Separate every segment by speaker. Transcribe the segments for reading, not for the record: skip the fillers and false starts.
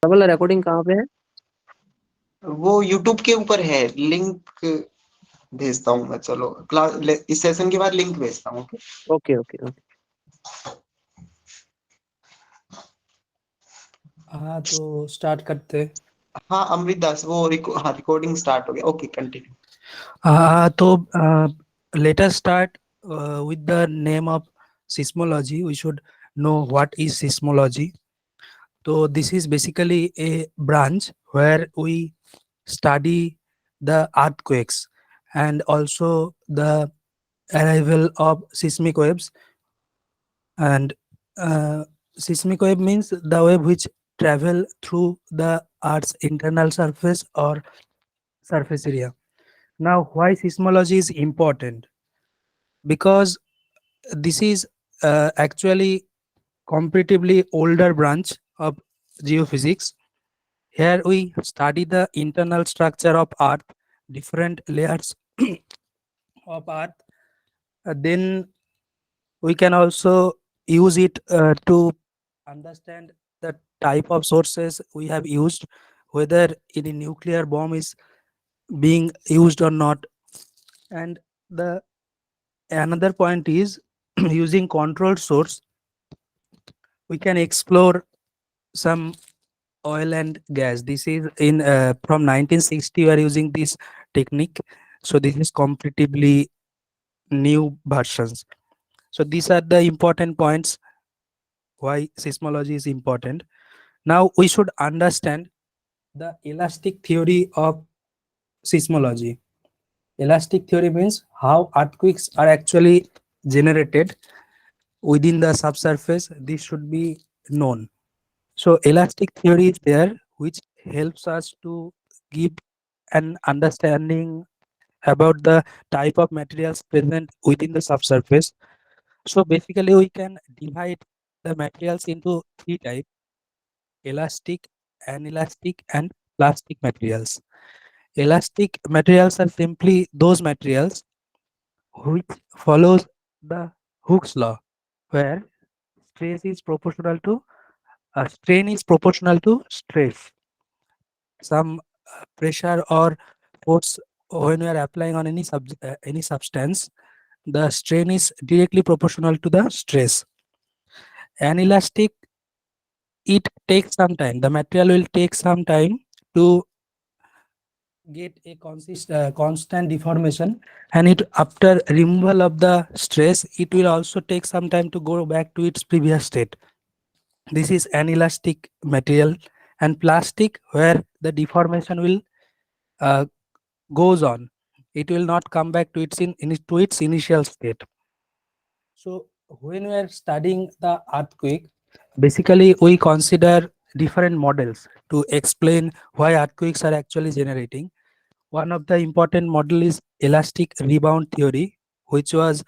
Speaker 1: वाला रिकॉर्डिंग कहाँ पे है?
Speaker 2: वो यूट्यूब के ऊपर है, लिंक भेजता हूँ मैं। चलो क्लास, इस सेशन के बाद लिंक भेजता हूँ। ओके।
Speaker 1: Okay okay okay.
Speaker 3: हाँ तो स्टार्ट करते।
Speaker 2: हाँ अमृत दास, वो हाँ रिकॉर्डिंग स्टार्ट हो गया। Okay continue.
Speaker 3: तो let us start with the name of seismology. We should know what is seismology. So this is basically a branch where we study the earthquakes and also the arrival of seismic waves. And seismic wave means the wave which travel through the earth's internal surface or surface area. Now why seismology is important? Because this is actually comparatively older branch of geophysics. Here we study the internal structure of earth, different layers of earth. Then we can also use it to understand the type of sources we have used, whether any nuclear bomb is being used or not. And the another point is using controlled source, we can explore some oil and gas. This is in from 1960 we are using this technique. So this is comparatively new versions. So these are the important points why seismology is important. Now we should understand the elastic theory of seismology. Elastic theory means how earthquakes are actually generated within the subsurface. This should be known. So elastic theory is there, which helps us to give an understanding about the type of materials present within the subsurface. So basically, we can divide the materials into three types: elastic, anelastic, and plastic materials. Elastic materials are simply those materials which follows the Hooke's law, where stress is proportional to strain is proportional to stress. Some pressure or force when we are applying on any substance, the strain is directly proportional to the stress. Anelastic, it takes some time. The material will take some time to get a constant deformation, and it after removal of the stress, it will also take some time to go back to its previous state. This is anelastic material. And plastic, where the deformation will uh, goes on, it will not come back to to its initial state. So when we are studying the earthquake, basically we consider different models to explain why earthquakes are actually generating. One of the important model is elastic rebound theory, which was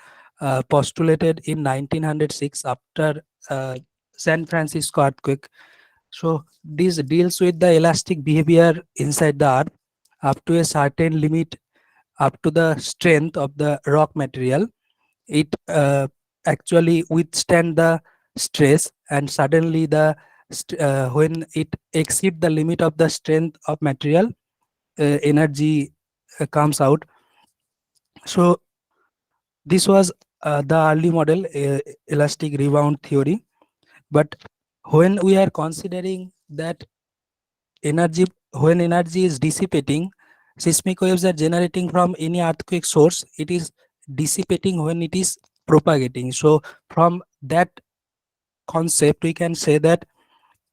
Speaker 3: postulated in 1906 after San Francisco earthquake. So this deals with the elastic behavior inside the earth up to a certain limit, up to the strength of the rock material. It actually withstand the stress, and suddenly when it exceed the limit of the strength of material, energy comes out. So this was the early model, elastic rebound theory. But when we are considering that energy, when energy is dissipating, seismic waves are generating from any earthquake source, it is dissipating when it is propagating. So from that concept, we can say that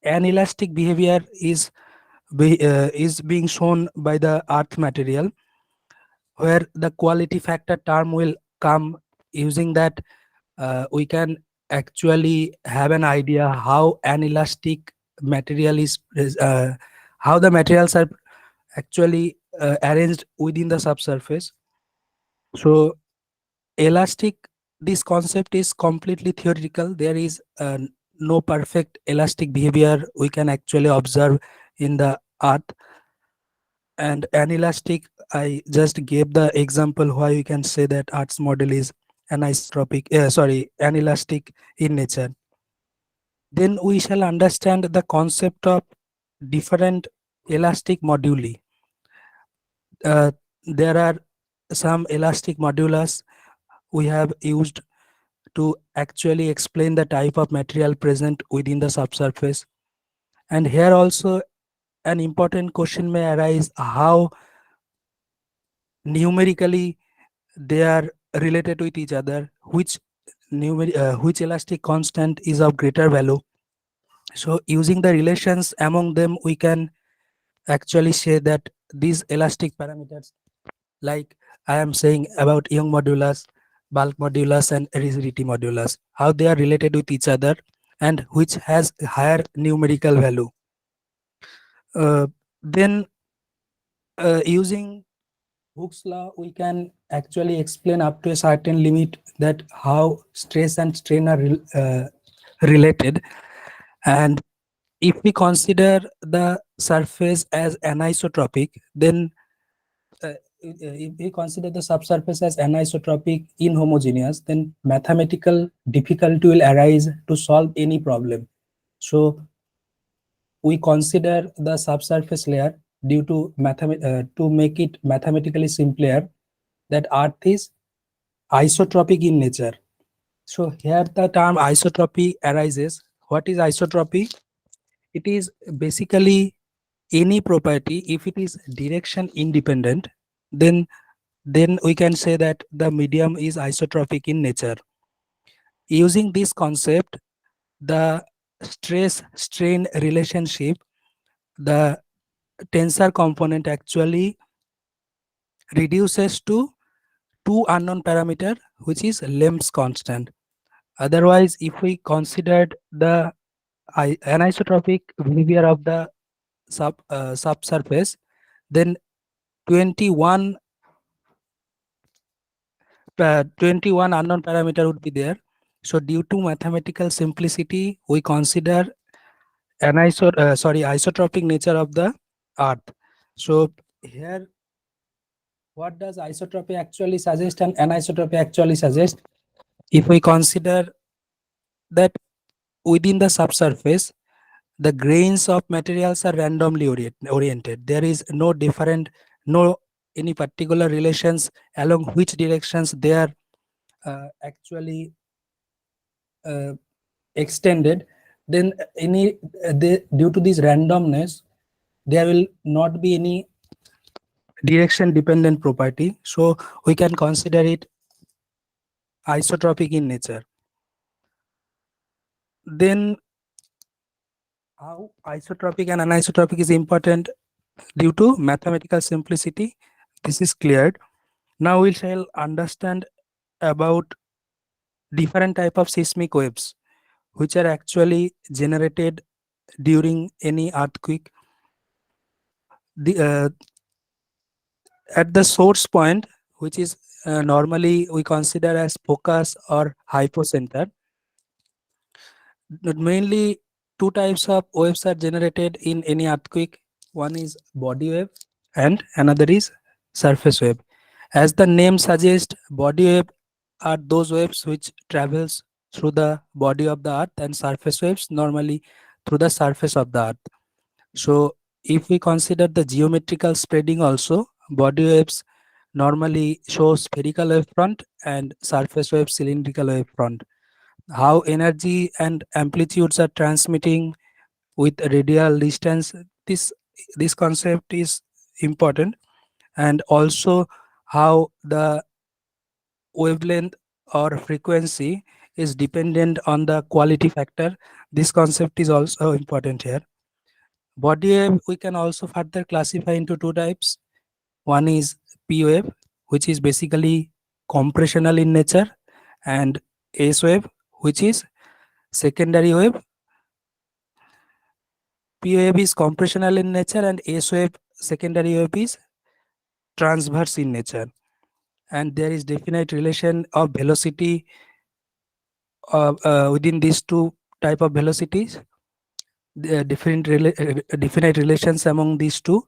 Speaker 3: an elastic behavior is being shown by the earth material, where the quality factor term will come. Using that, we can actually have an idea how an elastic material is how the materials are actually arranged within the subsurface. So elastic, this concept is completely theoretical. There is no perfect elastic behavior we can actually observe in the earth. And anelastic, I just gave the example why we can say that Earth's model is anisotropic, anelastic in nature. Then we shall understand the concept of different elastic moduli. There are some elastic modulus we have used to actually explain the type of material present within the subsurface. And here also an important question may arise, how numerically they are related with each other, which elastic constant is of greater value. So using the relations among them, we can actually say that these elastic parameters, like I am saying about Young modulus, bulk modulus, and rigidity modulus, how they are related with each other and which has higher numerical value. Then using Hooke's law, we can actually explain up to a certain limit that how stress and strain are related. And if we consider the surface as anisotropic, then if we consider the subsurface as anisotropic inhomogeneous, then mathematical difficulty will arise to solve any problem. So we consider the subsurface layer due to to make it mathematically simpler, that Earth is isotropic in nature. So here the term isotropy arises. What is isotropy? It is basically any property, if it is direction independent, then we can say that the medium is isotropic in nature. Using this concept, the stress strain relationship, the tensor component actually reduces to two unknown parameter, which is Lemb's constant. Otherwise, if we considered the anisotropic behavior of the subsurface, then 21 21 unknown parameter would be there. So due to mathematical simplicity, we consider isotropic nature of the Earth. So here, what does isotropy actually suggest and anisotropy actually suggest? If we consider that within the subsurface, the grains of materials are randomly oriented. There is no any particular relations along which directions they are actually extended. Then due to this randomness, there will not be any direction dependent property. So we can consider it isotropic in nature. Then how isotropic and anisotropic is important due to mathematical simplicity, this is cleared. Now we shall understand about different type of seismic waves which are actually generated during any earthquake. At the source point, which is normally we consider as focus or hypocenter, mainly two types of waves are generated in any earthquake. One is body wave and another is surface wave. As the name suggests, body wave are those waves which travels through the body of the earth, and surface waves normally through the surface of the earth. So if we consider the geometrical spreading also, body waves normally show spherical wavefront and surface wave cylindrical wavefront. How energy and amplitudes are transmitting with radial distance, this concept is important. And also how the wavelength or frequency is dependent on the quality factor, this concept is also important here. Body wave we can also further classify into two types. One is P wave, which is basically compressional in nature, and S wave, which is secondary wave. P wave is compressional in nature and S wave, secondary wave, is transverse in nature. And there is definite relation of velocity within these two type of velocities. There are definite relations among these two.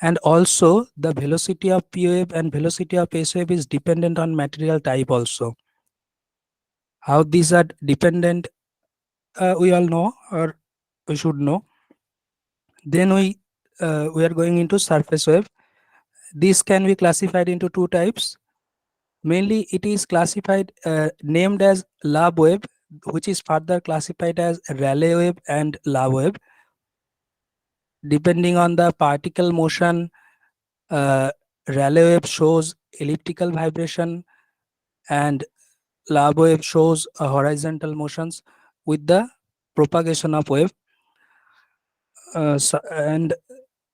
Speaker 3: And also the velocity of P wave and velocity of S wave is dependent on material type also. How these are dependent, we all know, or we should know. Then we are going into surface wave. This can be classified into two types. Mainly, it is classified named as lab wave, which is further classified as Rayleigh wave and lab wave. Depending on the particle motion, Rayleigh wave shows elliptical vibration, and lab wave shows horizontal motions with the propagation of wave. And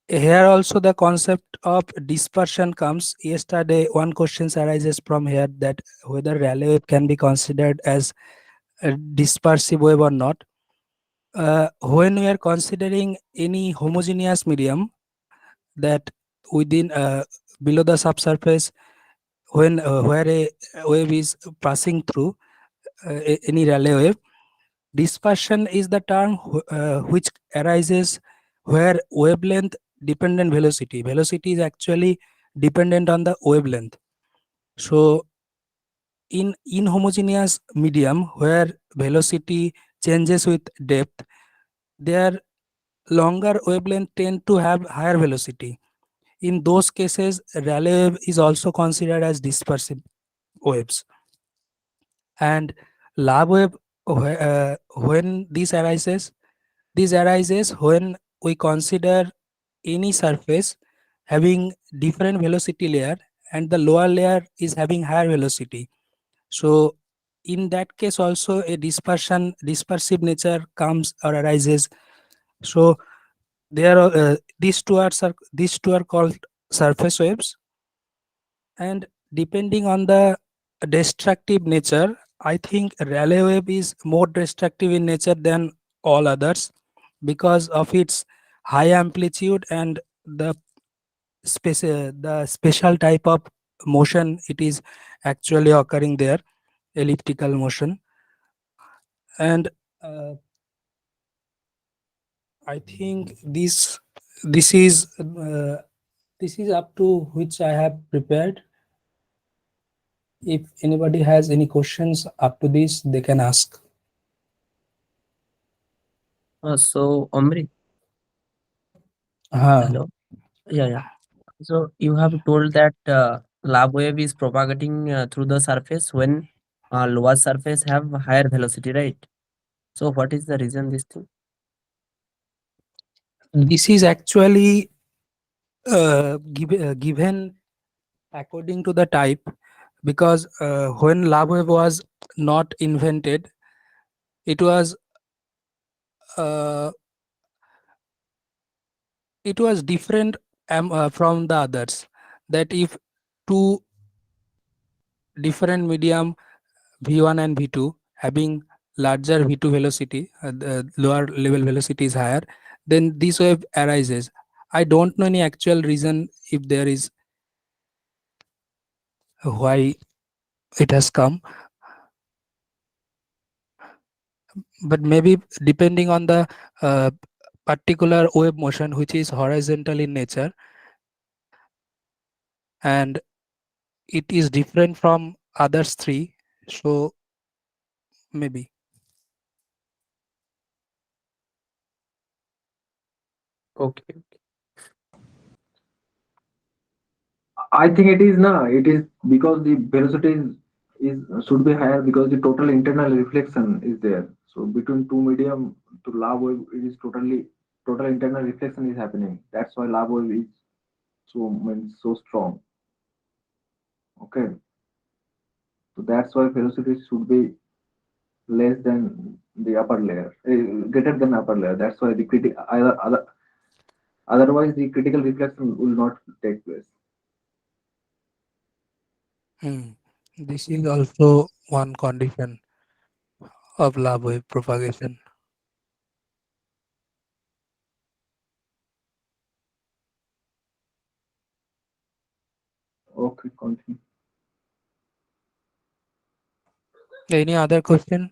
Speaker 3: here also the concept of dispersion comes. Yesterday, one question arises from here that whether Rayleigh wave can be considered as a dispersive wave or not. When we are considering any homogeneous medium that within below the subsurface, when where a wave is passing through any Rayleigh wave, dispersion is the term which arises where wavelength dependent velocity. Velocity is actually dependent on the wavelength. So in inhomogeneous medium where velocity changes with depth, their longer wavelength tend to have higher velocity. In those cases, Rayleigh wave is also considered as dispersive waves. And lab wave, when this arises when we consider any surface having different velocity layer and the lower layer is having higher velocity. So in that case also a dispersive nature comes or arises. So there are these two are called surface waves. And depending on the destructive nature, I think Rayleigh wave is more destructive in nature than all others because of its high amplitude and the special type of motion it is actually occurring there, elliptical motion. And I think this is this is up to which I have prepared. If anybody has any questions up to this, they can ask.
Speaker 1: So, Omri,
Speaker 3: Uh,
Speaker 1: hello. Yeah, yeah. So you have told that lab wave is propagating through the surface when lower surface have higher velocity, right? So what is the reason this thing?
Speaker 3: this is actually given according to the type because when lab wave was not invented, it was uh, it was different from the others. That if two different medium V1 and V2 having larger V2 velocity, the lower level velocity is higher, then this wave arises. I don't know any actual reason if there is why it has come, but maybe depending on the uh, particular wave motion which is horizontal in nature and it is different from others three, so maybe.
Speaker 1: Okay.
Speaker 4: I think it is now. It is because the velocity is should be higher because the total internal reflection is there. So between two medium to lava wave, it is total internal reflection is happening. That's why lava wave is so strong. Okay, so that's why velocity should be less than the upper layer, greater than upper layer. That's why the otherwise the critical reflection will not take place.
Speaker 3: This is also one condition of lava wave propagation.
Speaker 4: Okay, continue.
Speaker 3: Any other question?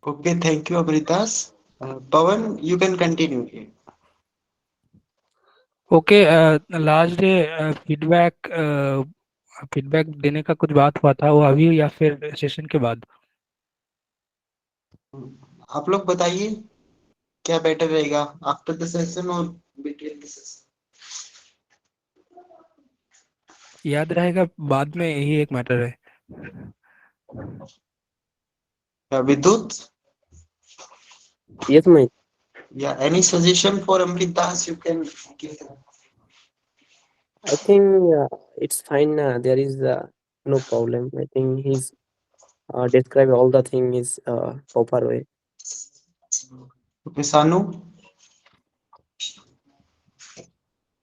Speaker 2: Okay, thank you, Amritas. Pawan, you can continue here.
Speaker 3: Okay, last day feedback feedback देने का कुछ बात हुआ था, वो अभी या फिर सेशन के बाद?
Speaker 2: आप लोग बताइए क्या बेटर रहेगा, आफ्टर द सेशन और बिटवीन द सेशन?
Speaker 3: याद रहेगा, बाद में यही एक मैटर है।
Speaker 2: विद्युत
Speaker 1: Yes, Mike.
Speaker 2: Yeah any suggestion for Amrit Das you can give?
Speaker 1: I think it's fine. There is no problem. I think he's describe all the thing is proper way.
Speaker 2: सानू?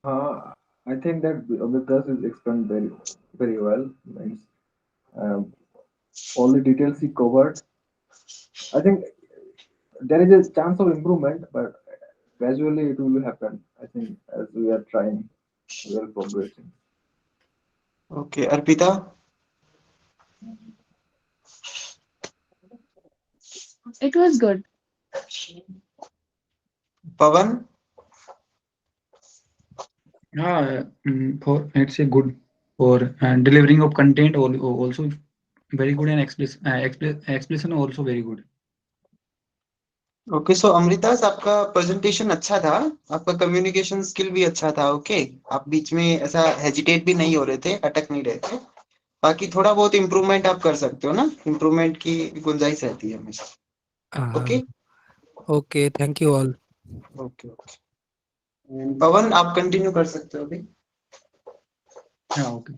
Speaker 4: I think that Abhitas is explained very well. Means, um, all the details he covered. I think there is a chance of improvement, but gradually it will happen. I think as we are trying, we are progressing.
Speaker 2: Okay, Arpita?
Speaker 5: It was good.
Speaker 2: Pawan?
Speaker 6: For let's say good for delivering of content also very good, and explanation also very good.
Speaker 2: Okay, so अमृतास आपका presentation अच्छा था, आपका communication skill भी अच्छा था। Okay, आप बीच में ऐसा हेजिटेट भी नहीं हो रहे थे, अटक नहीं रहे थे। बाकी थोड़ा बहुत इम्प्रूवमेंट आप कर सकते हो ना, इम्प्रूवमेंट की गुंजाइश रहती है हमेशा। Okay
Speaker 3: okay, thank you all.
Speaker 2: Okay okay, Pawan आप कंटिन्यू कर सकते हो अभी।
Speaker 6: Yeah, okay.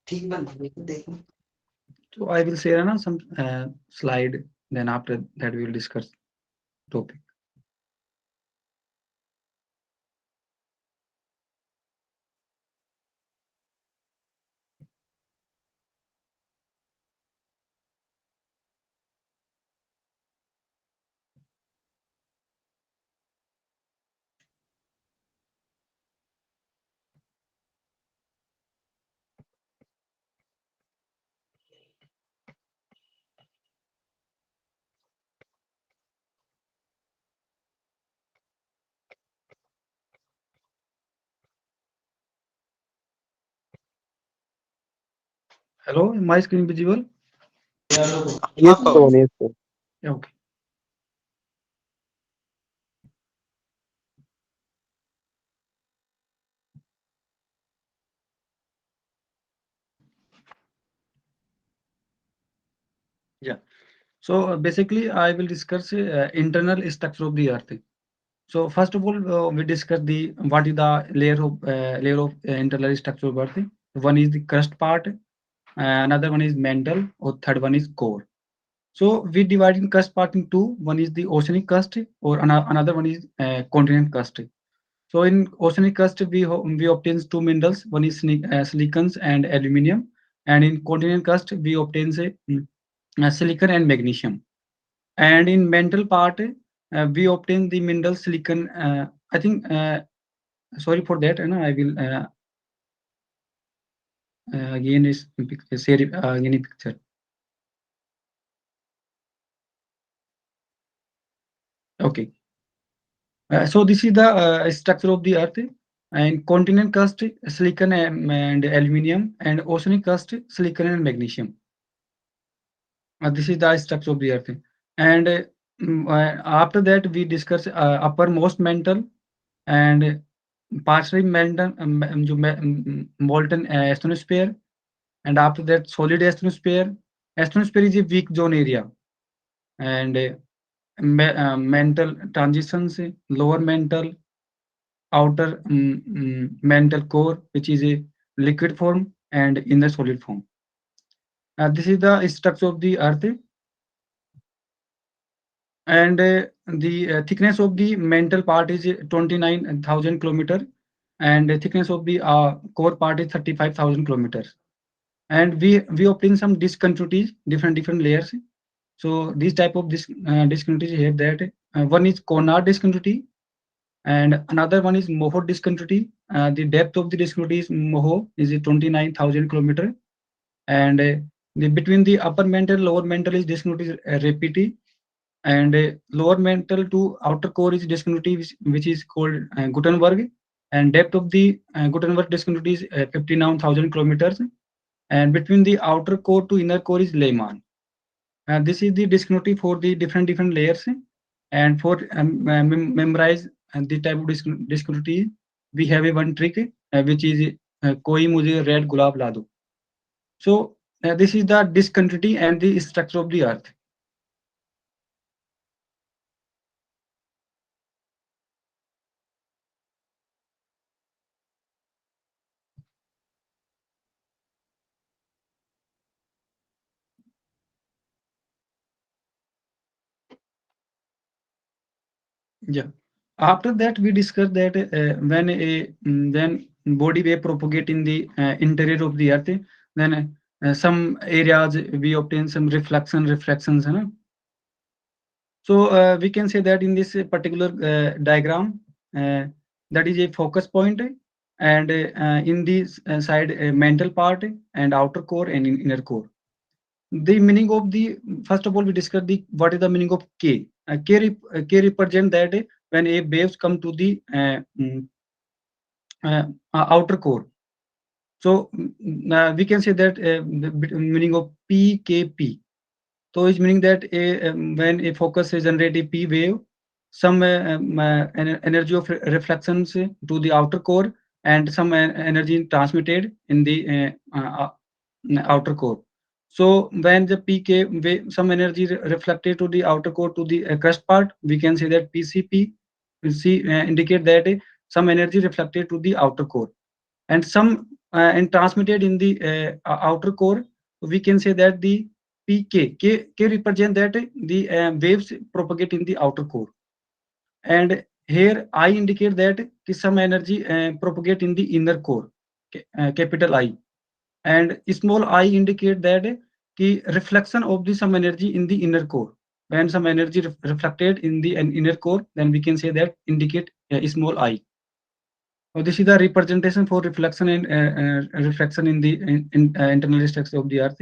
Speaker 2: ठीक बन देखो।
Speaker 6: So I will share some slide. Then after that we will discuss topic. Hello, is my screen visible?
Speaker 1: Yes,
Speaker 2: हाँ पवन।
Speaker 1: Pawan. Yes, sir.
Speaker 6: Yeah, okay. Yeah. So basically, I will discuss internal structure of the Earth. So first of all, we discuss the what is the layer of internal structure of Earth. One is the crust part, another one is mantle, or third one is core. So we divide in crust part in two. One is the oceanic crust, or another one is continent crust. So in oceanic crust, we obtain two minerals. One is silicons and aluminium, and in continent crust, we obtain silicon and magnesium. And in mantle part, we obtain the mineral silicon. I think sorry for that, and I will again share again a picture. Okay. So this is the structure of the Earth. And continent crust, silicon and aluminium, and oceanic crust, silicon and magnesium. This is the structure of the Earth. And after that, we discuss uppermost mantle and partially molten, molten asthenosphere. And after that, solid asthenosphere. Asthenosphere is a weak zone area. And mantle transitions, lower mantle, outer mantle core, which is a liquid form, and in the solid form. This is the structure of the Earth. And the thickness of the mantle part is 29,000 kilometer, and the thickness of the core part is 35,000 kilometers. And we obtain some discontinuities, different layers. So these type of discontinuities here, that one is conar discontinuity, and another one is moho discontinuity. The depth of the discontinuity is moho is 29,000 kilometer, and the between the upper mantle lower mantle is discontinuity rapidity. and lower mantle to outer core is discontinuity, which is called Gutenberg, and depth of the Gutenberg discontinuity is 59,000 kilometers, and between the outer core to inner core is Lehmann. This is the discontinuity for the different layers, and for memorize the type of discontinuity, we have a one trick which is koi mujhe red gulab la do. So this is the discontinuity and the structure of the earth. Yeah. After that, we discussed that when body wave propagate in the interior of the earth, then some areas we obtain some reflections, है ना? So we can say that in this particular diagram, that is a focus point, and in this side mantle part and outer core and inner core. The meaning of the, first of all, we discussed the what is the meaning of K. K represent that when a waves come to the outer core. So we can say that the meaning of PKP. So it's meaning that when a focus is generate a P wave, some energy of reflections to the outer core and some energy transmitted in the outer core. So when the PK wave, some energy reflected to the outer core to the crust part, we can say that PCP. We see indicate that some energy reflected to the outer core, and some and transmitted in the outer core. We can say that the K represent that the waves propagate in the outer core, and here I indicate that some energy propagate in the inner core, capital I, and small I indicate that reflection of the some energy in the inner core. When some energy reflected in the inner core, then we can say that indicate small I. So this is the representation for reflection and reflection in the internal structure of the earth.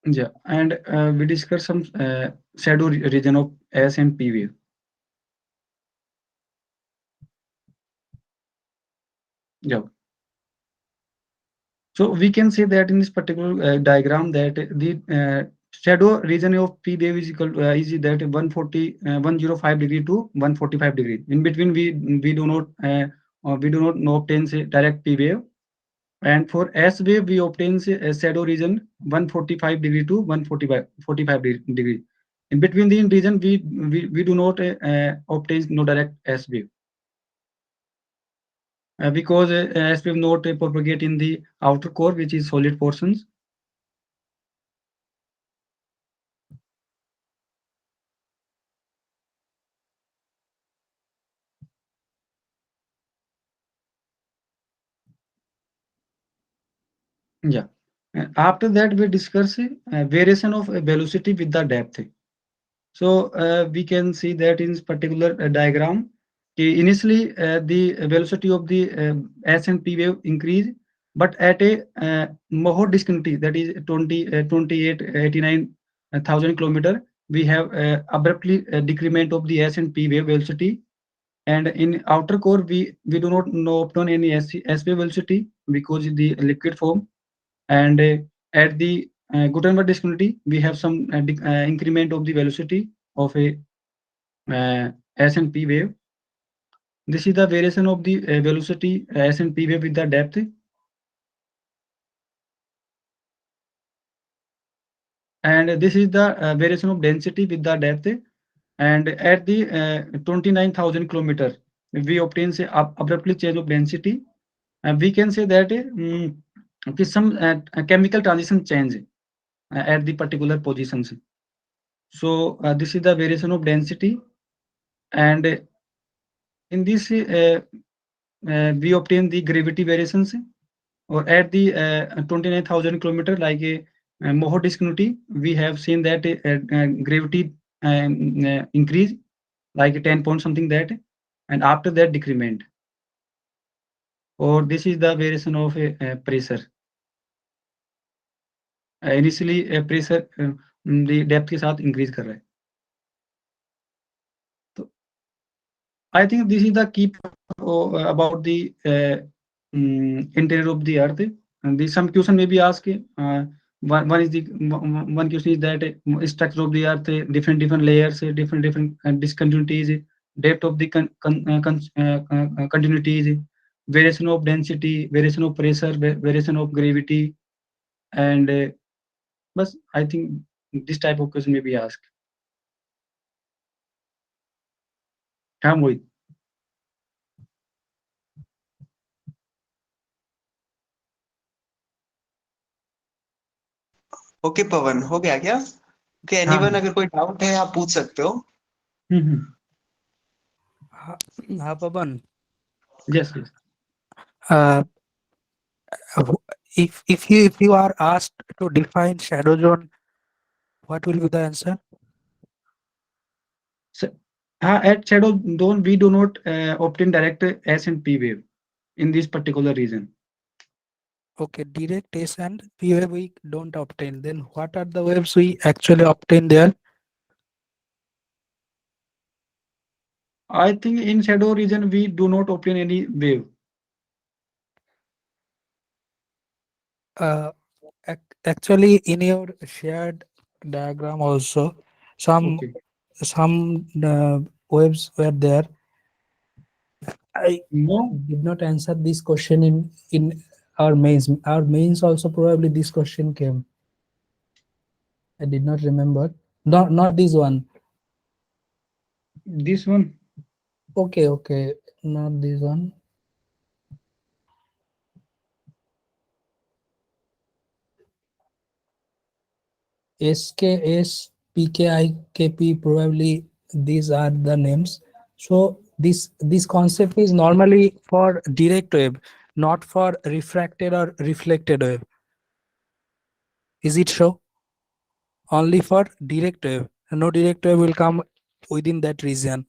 Speaker 6: Yeah, and we discuss some shadow region of S and P wave. Yeah. So we can say that in this particular diagram that the shadow region of P wave is equal to, is that 105 degree to 145 degree. In between, we do not obtain say direct P wave, and for S wave we obtain say a shadow region 145 degree to 145 degree. In between the region, we do not obtain no direct S wave. Because S wave not propagate in the outer core, which is solid portions. Yeah. After that, we discuss variation of velocity with the depth. So we can see that in this particular diagram, initially the velocity of the S and P wave increase, but at a more discontinuity, that is 2889,000 kilometer, we have abruptly decrement of the S and P wave velocity. And in outer core, we do not know obtain any S wave velocity because the liquid form, and at the Gutenberg discontinuity, we have some increment of the velocity of a S and P wave. This is the variation of the velocity S and P wave with the depth. And this is the variation of density with the depth. And at the 29,000 kilometer, we obtain say abruptly change of density. And we can say that some chemical transition change at the particular positions. So this is the variation of density, and in this we obtain the gravity variations, or at the 29,000 kilometer, like more discontinuity, we have seen that gravity increase like 10 point something that, and after that decrement. Or this is the variation of pressure. Initially pressure the depth के साथ increase कर रहा है. तो I think this is the key about the interior of the earth. And some question may be asked. One is the one question is that structure of the earth, different layers, different discontinuities, depth of the continuities, variation of density, variation of pressure, variation of gravity, and but I think this type of question may be asked. हाँ मोहित.
Speaker 2: Okay पवन, हो गया क्या? Okay anyone, अगर कोई doubt है आप पूछ सकते हो.
Speaker 3: हाँ पवन,
Speaker 6: Yes, yes.
Speaker 3: uh, if you are asked to define shadow zone, what will be the answer?
Speaker 6: So, at shadow zone, we do not obtain direct S and P wave in this particular region.
Speaker 3: Okay, direct S and P wave we don't obtain. Then what are the waves we actually obtain there?
Speaker 6: I think in shadow region we do not obtain any wave.
Speaker 3: Actually, in your shared diagram also, some
Speaker 6: Okay.
Speaker 3: waves were there. I
Speaker 6: No,
Speaker 3: did not answer this question in our mains. Our mains also probably this question came. I did not remember. Not this one.
Speaker 6: this one.
Speaker 3: Okay, not this one. SKS, PKI, KP, probably these are the names. So this concept is normally for direct wave, not for refracted or reflected wave. Is it so? Only for direct wave. No direct wave will come within that region.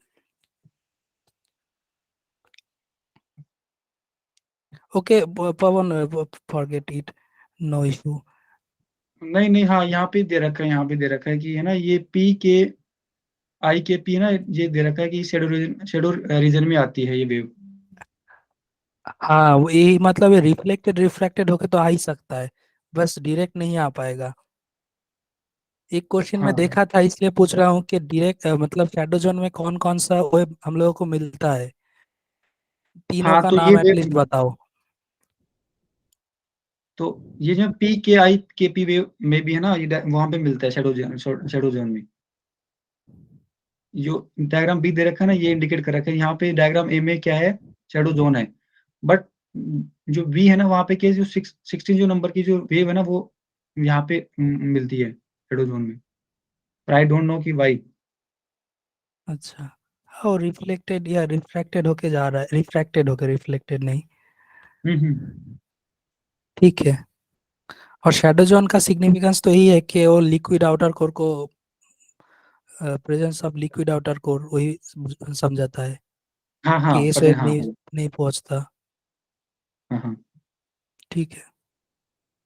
Speaker 3: Okay, Pawan, forget it. No issue.
Speaker 6: नहीं हाँ यहाँ पे दे रखा है, यहाँ पे दे रखा है कि है ना ये P के I के P ना ये दे रखा है कि शेडो रीजन में आती है ये वेव.
Speaker 3: हाँ, ये मतलब रिफ्लेक्टेड रिफ्रैक्टेड होके तो आ ही सकता है, बस डायरेक्ट नहीं आ पाएगा. एक क्वेश्चन में
Speaker 6: हाँ
Speaker 3: देखा था, इसलिए पूछ रहा हूँ कि डायरेक्ट मतलब शैडो जोन में कौन कौन सा वेब हम लोगों को मिलता है, तीनों
Speaker 6: हाँ
Speaker 3: का
Speaker 6: तो ये
Speaker 3: नाम
Speaker 6: वेव,
Speaker 3: एटलीस्ट बताओ.
Speaker 6: तो ये जो P के I के P वेव में भी है ना, ये वहां पे मिलता है शेडो जोन में. जो डायग्राम बी दे रखा है ना, ये इंडिकेट कर रखा है. यहाँ पे डायग्राम ए में क्या है, शेडो जोन है. बट जो वी है ना, वहाँ पे क्या जो 16 जो नंबर की जो वेव है ना, वो यहाँ पे मिलती है शेडो जोन में. आई डोंट नो कि वाई.
Speaker 3: अच्छा, और रिफ्लेक्टेड या रिफ्रैक्टेड होके जा रहा है, रिफ्रैक्टेड होके रिफ्लेक्टेड नहीं. ठीक है. और शैडो जोन का सिग्निफिकेंस तो यही है कि वो लिक्विड आउटर कोर को, presence of liquid outer core वही समझाता है
Speaker 6: हाँ
Speaker 3: कि इस
Speaker 6: पता है,
Speaker 3: वेव
Speaker 6: हाँ
Speaker 3: नहीं पहुंचता.
Speaker 6: हाँ.
Speaker 3: ठीक है.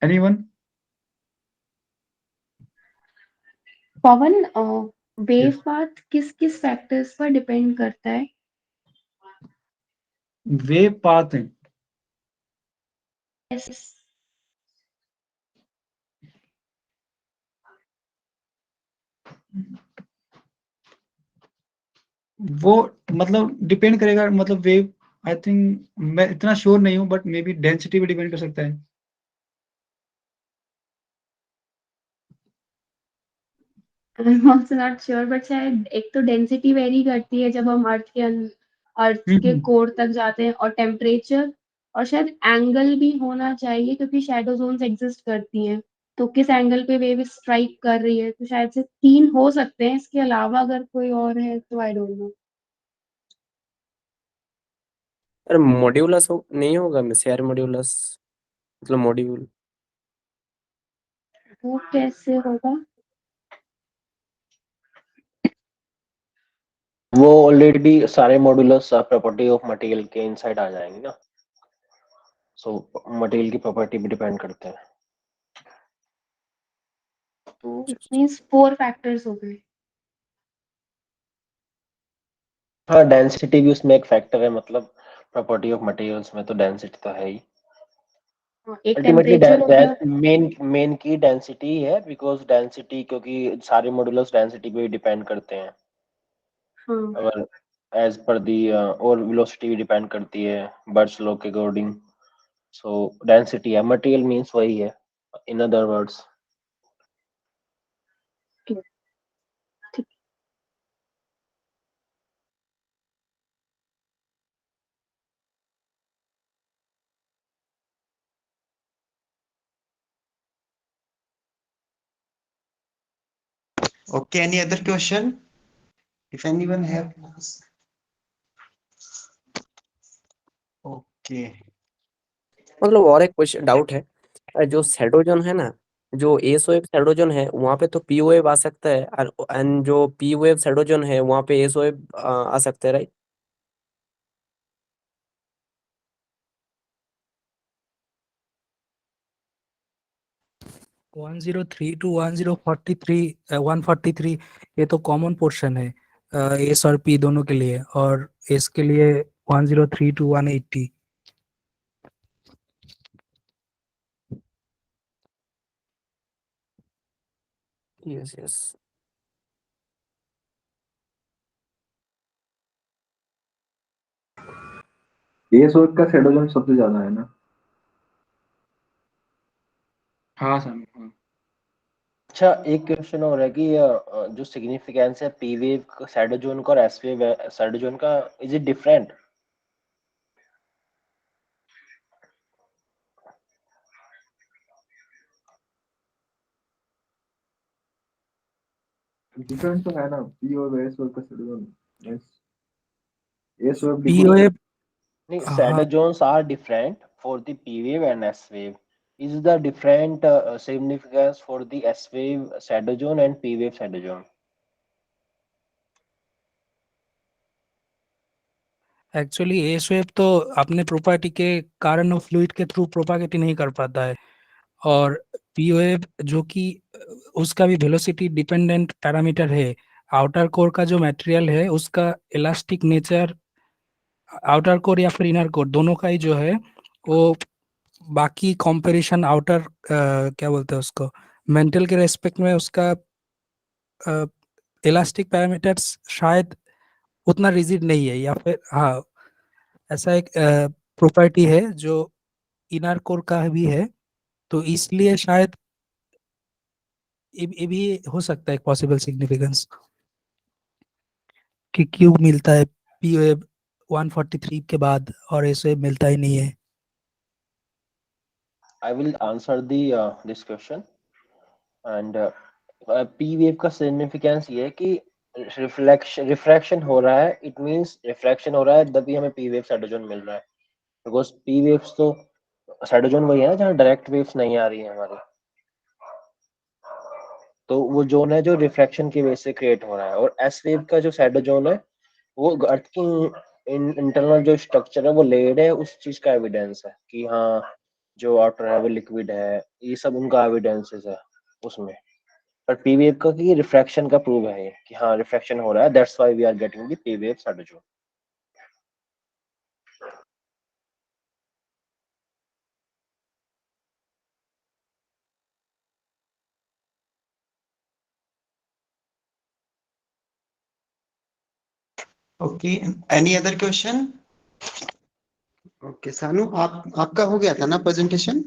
Speaker 6: एनीवन?
Speaker 5: पवन, वेव
Speaker 6: Yes.
Speaker 5: पाथ किस किस फैक्टर्स पर डिपेंड करता है?
Speaker 6: वेव पाथ है.
Speaker 5: Yes.
Speaker 6: वो मतलब डिपेंड करेगा, मतलब वेव, आई थिंक मैं इतना श्योर नहीं हूँ, बट मे बी डेंसिटी भी डिपेंड कर सकता है.
Speaker 5: I am also not sure, but शायद एक तो डेंसिटी वेरी करती है जब हम अर्थ के कोर तक जाते हैं, और टेम्परेचर, और शायद एंगल भी होना चाहिए क्योंकि शैडो जोन्स एग्जिस्ट करती हैं. तो किस एंगल पे वेव स्ट्राइक कर रही है, तो शायद से 3 हो सकते हैं. इसके अलावा अगर कोई और है तो आई डोंट नो.
Speaker 1: अरे मॉड्यूलस नहीं होगा, शेयर मॉड्यूलस मतलब मॉड्यूल.
Speaker 5: वो कैसे होगा?
Speaker 7: वो ऑलरेडी सारे मॉड्यूलस प्रॉपर्टी ऑफ मटेरियल के इनसाइड आ जाएंगे ना, सो मटेरियल की प्रॉपर्टी भी डिपेंड करते हैं।
Speaker 5: तो इट मींस 4 फैक्टर्स हो गए।
Speaker 7: हाँ, डेंसिटी भी उसमें एक फैक्टर है, मतलब प्रॉपर्टी ऑफ मटेरियल्स में तो डेंसिटी तो है ही।
Speaker 5: एक
Speaker 7: अल्टीमेटली
Speaker 5: टेम्परेचर हो गया।
Speaker 7: मेन की डेंसिटी है, बिकॉज डेंसिटी, क्योंकि सारे मॉड्यूलस डेंसिटी पे डिपेंड करते हैं।
Speaker 5: हाँ
Speaker 7: अगर एज पर दी और वेलोसिटी भी डिपेंड करती है बर्ड्स लॉ के अकॉर्डिंग। सो डेंसिटी है, मटेरियल मींस वही है इन अदर वर्ड्स।
Speaker 5: ठीक।
Speaker 2: Okay, any other question? If anyone have. Okay.
Speaker 1: मतलब और एक क्वेश्चन डाउट है, जो शैडो जोन है ना, जो एस वेव शैडो जोन है वहाँ पे तो पी वेव आ सकता है, एंड जो पी वेव शैडो जोन है वहाँ पे एस वेव आ सकता है, राइट?
Speaker 3: 103 to 1043 143 ये तो कॉमन पोर्शन है एस और पी दोनों के लिए, और एस के लिए 103 to 180।
Speaker 1: Yes yes.
Speaker 4: ये सोच का शेडोजन सबसे ज्यादा है ना।
Speaker 6: हाँ सर, हाँ।
Speaker 7: अच्छा, एक क्वेश्चन और है कि जो सिग्निफिकेंस है पी वेव शैडो जोन का और एस वेव शैडो जोन का, इज इट डिफरेंट?
Speaker 4: डिफरेंट तो है ना, पी और एस का shadow zone. S S wave
Speaker 3: P
Speaker 4: different.
Speaker 3: Wave,
Speaker 7: नहीं,
Speaker 3: हाँ
Speaker 7: shadow zones are different for the P wave and S wave. Is the different significance for the S wave shadow zone and P wave shadow zone?
Speaker 3: Actually S wave तो अपने property के कारण और fluid के through propagate नहीं कर पाता है, और पी वेव जो कि उसका भी वेलोसिटी डिपेंडेंट पैरामीटर है। आउटर कोर का जो मटेरियल है उसका इलास्टिक नेचर, आउटर कोर या फिर इनर कोर दोनों का ही जो है वो बाकी कंपैरिजन आउटर क्या बोलते हैं उसको, मेंटल के रेस्पेक्ट में उसका इलास्टिक पैरामीटर्स शायद उतना रिजिड नहीं है, या फिर हाँ ऐसा एक प्रॉपर्टी है जो इनर कोर का भी है, तो इसलिए शायद ये भी हो सकता है एक पॉसिबल सिग्निफिकेंस कि क्यों मिलता है पी वेव 143 के बाद और एस वेव मिलता ही नहीं है।
Speaker 7: I will answer the this question. And P wave का सिग्निफिकेंस ये है कि रिफ्रैक्शन हो रहा है, इट मींस रिफ्रैक्शन हो रहा है तभी हमें पी वेव शैडो जोन मिल रहा है। बिकॉज पी वेव्स तो शैडो जोन वही है ना जहाँ डायरेक्ट वेव्स नहीं आ रही है हमारी, तो वो जोन है जो रिफ्रैक्शन की वजह से क्रिएट हो रहा है। और एस वेव का जो शैडो जोन है वो अर्थ की इंटरनल जो स्ट्रक्चर है वो लेड है, उस चीज का एविडेंस है कि हाँ जो आउटर है वो लिक्विड है, ये सब उनका एविडेंसेस है उसमें। पर पी वेव का कि रिफ्रैक्शन का प्रूव है ये कि हाँ रिफ्रैक्शन हो रहा है, that's why we are getting the P wave shadow zone.
Speaker 2: Okay, any other question? Okay, सानू आपका हो गया था ना प्रेजेंटेशन?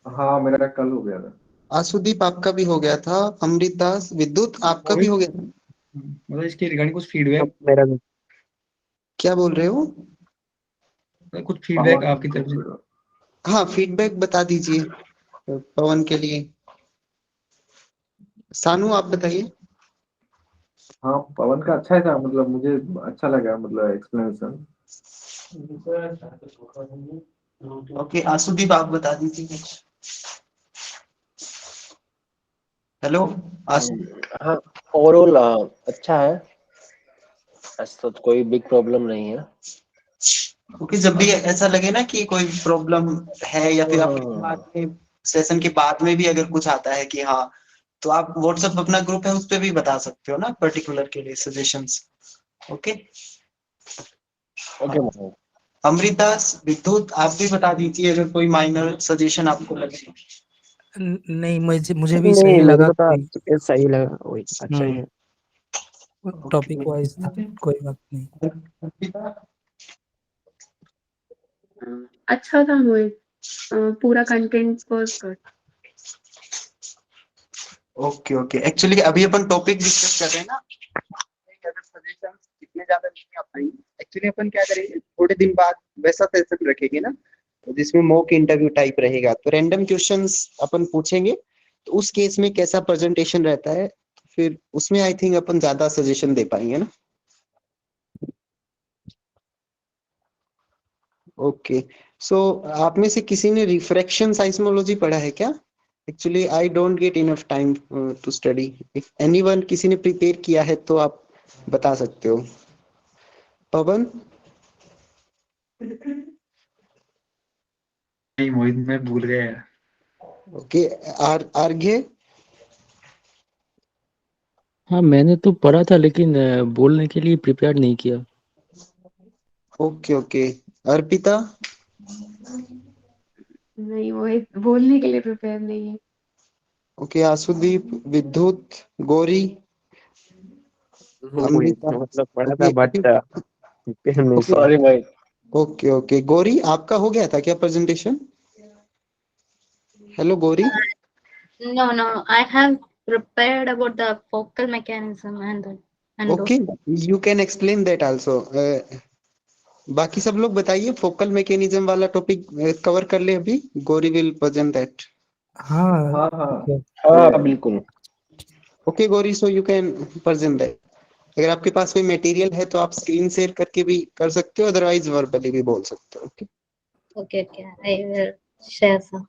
Speaker 4: हाँ, मेरा कल हो गया था।
Speaker 2: आशुदीप आपका भी हो गया था, अमृता, विद्युत आपका भी हो गया था।
Speaker 6: मतलब इसके रिगार्डिंग कुछ फीडबैक,
Speaker 1: मेरा भी।
Speaker 2: क्या बोल रहे हो?
Speaker 6: कुछ फीडबैक
Speaker 4: पवन
Speaker 6: आपकी तरफ से।
Speaker 2: हाँ, फीडबैक बता दीजिए पवन के लिए। सानू आप बताइए।
Speaker 4: हाँ, पवन का अच्छा ही था, मतलब मुझे अच्छा लगा, मतलब एक्सप्लेनेशन।
Speaker 2: ओके, आशुदीप आप बता दीजिए कुछ। हेलो आशु।
Speaker 7: हाँ, ओवरऑल अच्छा है, ऐसा तो कोई बिग प्रॉब्लम नहीं है।
Speaker 2: ओके, जब भी ऐसा लगे ना कि कोई प्रॉब्लम है या फिर आपके
Speaker 7: हाँ।
Speaker 2: दिमाग में सेशन के बाद में भी अगर कुछ आता है कि हाँ, तो आप व्हाट्सएप अपना ग्रुप है उस पे भी बता सकते हो ना, पर्टिकुलर के लिए सजेशंस। ओके।
Speaker 7: ओके मोहित।
Speaker 2: अमृता, विद्युत, आप भी बता दीजिए अगर कोई माइनर सजेशन आपको लगे।
Speaker 3: नहीं, मुझे भी
Speaker 8: नहीं,
Speaker 3: सही
Speaker 8: मेरे
Speaker 3: लगा
Speaker 8: को तो
Speaker 3: कोई।
Speaker 8: ये सही लगा, वही अच्छा ही है।
Speaker 3: टॉपिक वाइज था, कोई बात नहीं।
Speaker 2: अर्पिता?
Speaker 5: अच्छा था मोहित, पूरा content was good.
Speaker 2: Okay okay, actually अभी अपन टॉपिक डिस्कस कर रहे हैं ना, अगर सजेशन इतने ज्यादा नहीं आ पाएंगे, एक्चुअली अपन क्या करेंगे, थोड़े दिन बाद वैसा सेशन रखेंगे ना, तो जिसमें मॉक इंटरव्यू टाइप रहेगा, तो रैंडम क्वेश्चंस अपन पूछेंगे, तो उस केस में कैसा प्रेजेंटेशन रहता है, फिर उसमें आई थिंक अपन ज्यादा सजेशन दे पाएंगे ना। ओके, सो आप में से किसी ने रिफ्रैक्शन साइस्मोलॉजी पढ़ा है क्या? Actually I don't get enough time to study. If anyone, किसी ने प्रिपेयर किया है तो आप बता सकते हो। पवन?
Speaker 6: नहीं मोहित, मैं भूल गया यार।
Speaker 2: ओके, आर्घ्य?
Speaker 8: हाँ, मैंने तो पढ़ा था लेकिन बोलने के लिए प्रिपेयर नहीं किया।
Speaker 2: Okay okay, Arpita?
Speaker 5: नहीं मोहित, बोलने के लिए प्रिपेयर नहीं है।
Speaker 2: ओके, आशुदीप, विद्युत, गौरी,
Speaker 8: वही
Speaker 2: अमृता?
Speaker 8: मतलब पढ़ा था
Speaker 2: ओके
Speaker 8: बट प्रिपेयर नहीं
Speaker 2: ओके
Speaker 8: किया।
Speaker 7: सॉरी मोहित।
Speaker 2: ओके ओके, गौरी आपका हो गया था क्या presentation? Hello Gauri?
Speaker 9: No, no, I have prepared about the focal mechanism and
Speaker 2: okay,
Speaker 9: those stuff.
Speaker 2: You can explain that also. बाकी सब लोग बताइए, फोकल मैकेनिज्म वाला टॉपिक कवर कर ले अभी। Gauri will present that.
Speaker 3: हाँ,
Speaker 4: हाँ हाँ।
Speaker 3: ठीक है।
Speaker 7: हाँ बिल्कुल।
Speaker 2: Okay Gauri, so you can present that. अगर आपके पास कोई मटेरियल है तो आप स्क्रीन शेयर करके भी कर सकते हो, अदरवाइज वर्बली भी बोल सकते हो। Okay.
Speaker 9: Okay, okay, I will share some.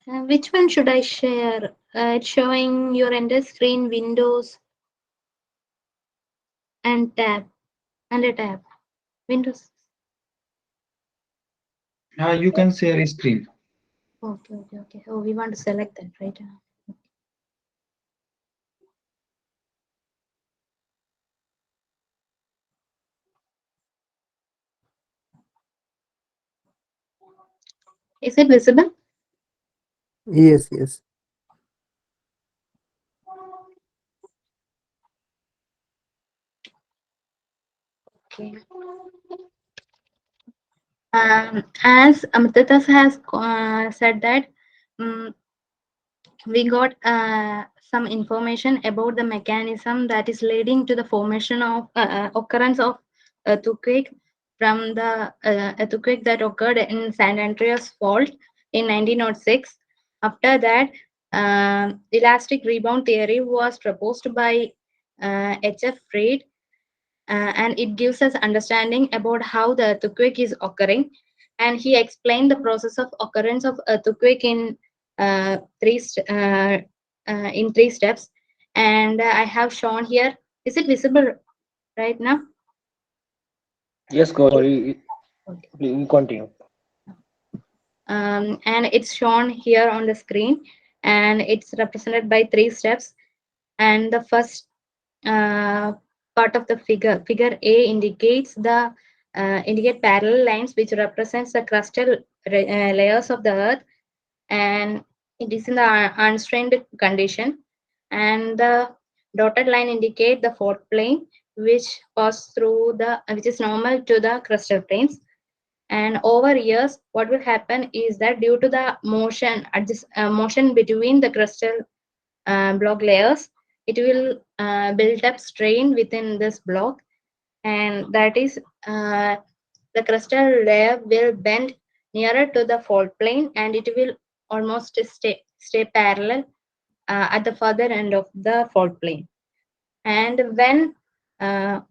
Speaker 9: Uh, which one should I share? It's showing your entire screen, windows, and tab, and a tab. Windows.
Speaker 6: You can share a screen.
Speaker 9: Okay, okay, okay. Oh, we want to select that, right? Is it visible?
Speaker 1: Yes, yes.
Speaker 9: Okay. As Amrita has said that we got some information about the mechanism that is leading to the formation of occurrence of earthquake from the earthquake that occurred in San Andreas Fault in 1906. After that, elastic rebound theory was proposed by H.F. Reid, and it gives us understanding about how the earthquake is occurring. And he explained the process of occurrence of earthquake in uh, three st- uh, in three steps. And I have shown here. Is it visible right now?
Speaker 7: Yes, Gauri,
Speaker 9: Okay.
Speaker 7: you continue.
Speaker 9: And it's shown here on the screen, and it's represented by three steps. And the first part of the figure A indicates the indicate parallel lines which represents the crustal layers of the earth, and it is in the unstrained condition. And the dotted line indicate the fault plane which pass through the which is normal to the crustal planes. And over years what will happen is that due to the motion motion between the crustal block layers, it will build up strain within this block, and that is the crustal layer will bend nearer to the fault plane, and it will almost stay parallel at the further end of the fault plane. And when when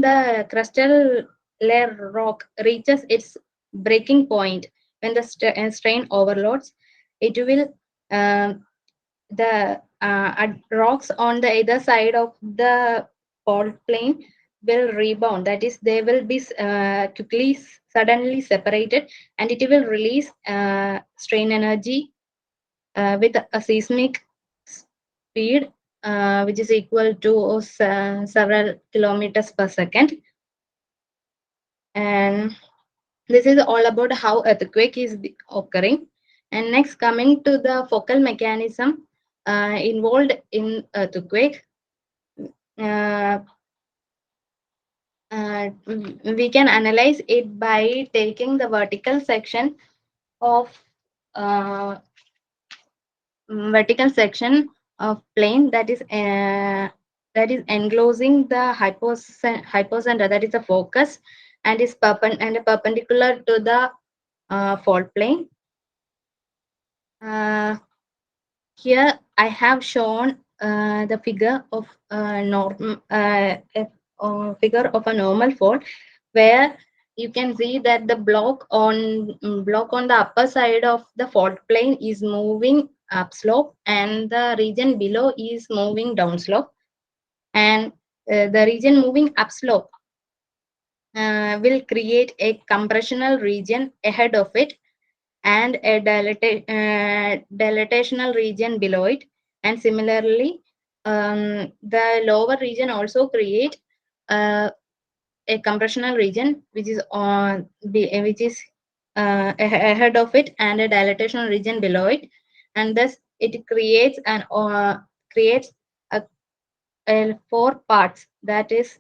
Speaker 9: the crustal layer rock reaches its breaking point, when the strain overloads, it will the rocks on the either side of the fault plane will rebound. That is, they will be quickly, suddenly separated, and it will release strain energy with a seismic speed which is equal to several kilometers per second. And this is all about how earthquake is occurring. And next, coming to the focal mechanism involved in earthquake, we can analyze it by taking the vertical section of plane that is enclosing the hypocenter, that is the focus, and is perpendicular to the fault plane. Here I have shown the figure of a normal fault, where you can see that the block on the upper side of the fault plane is moving upslope, and the region below is moving downslope. And the region moving upslope will create a compressional region ahead of it, and a dilatational region below it. And similarly, the lower region also create a compressional region which is ahead of it, and a dilatational region below it, and thus it creates four parts, that is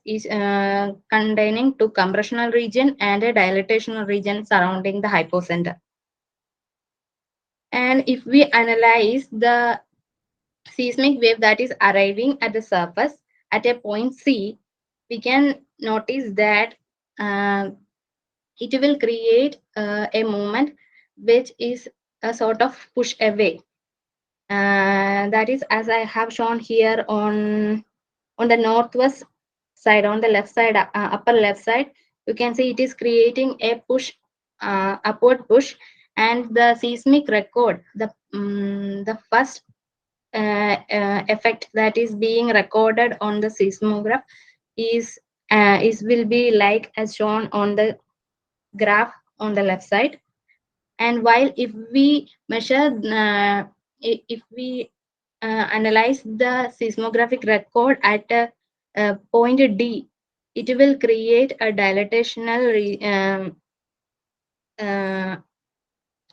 Speaker 9: containing two compressional region and a dilatational region surrounding the hypocenter. And if we analyze the seismic wave that is arriving at the surface at a point C, we can notice that it will create a movement which is a sort of push away. That is, as I have shown here on the northwest side, on the left side, upper left side, you can see it is creating a push, upward push. And the seismic record, the first effect that is being recorded on the seismograph is will be like as shown on the graph on the left side. And while if we measure, if we analyze the seismographic record at point D, it will create a dilatational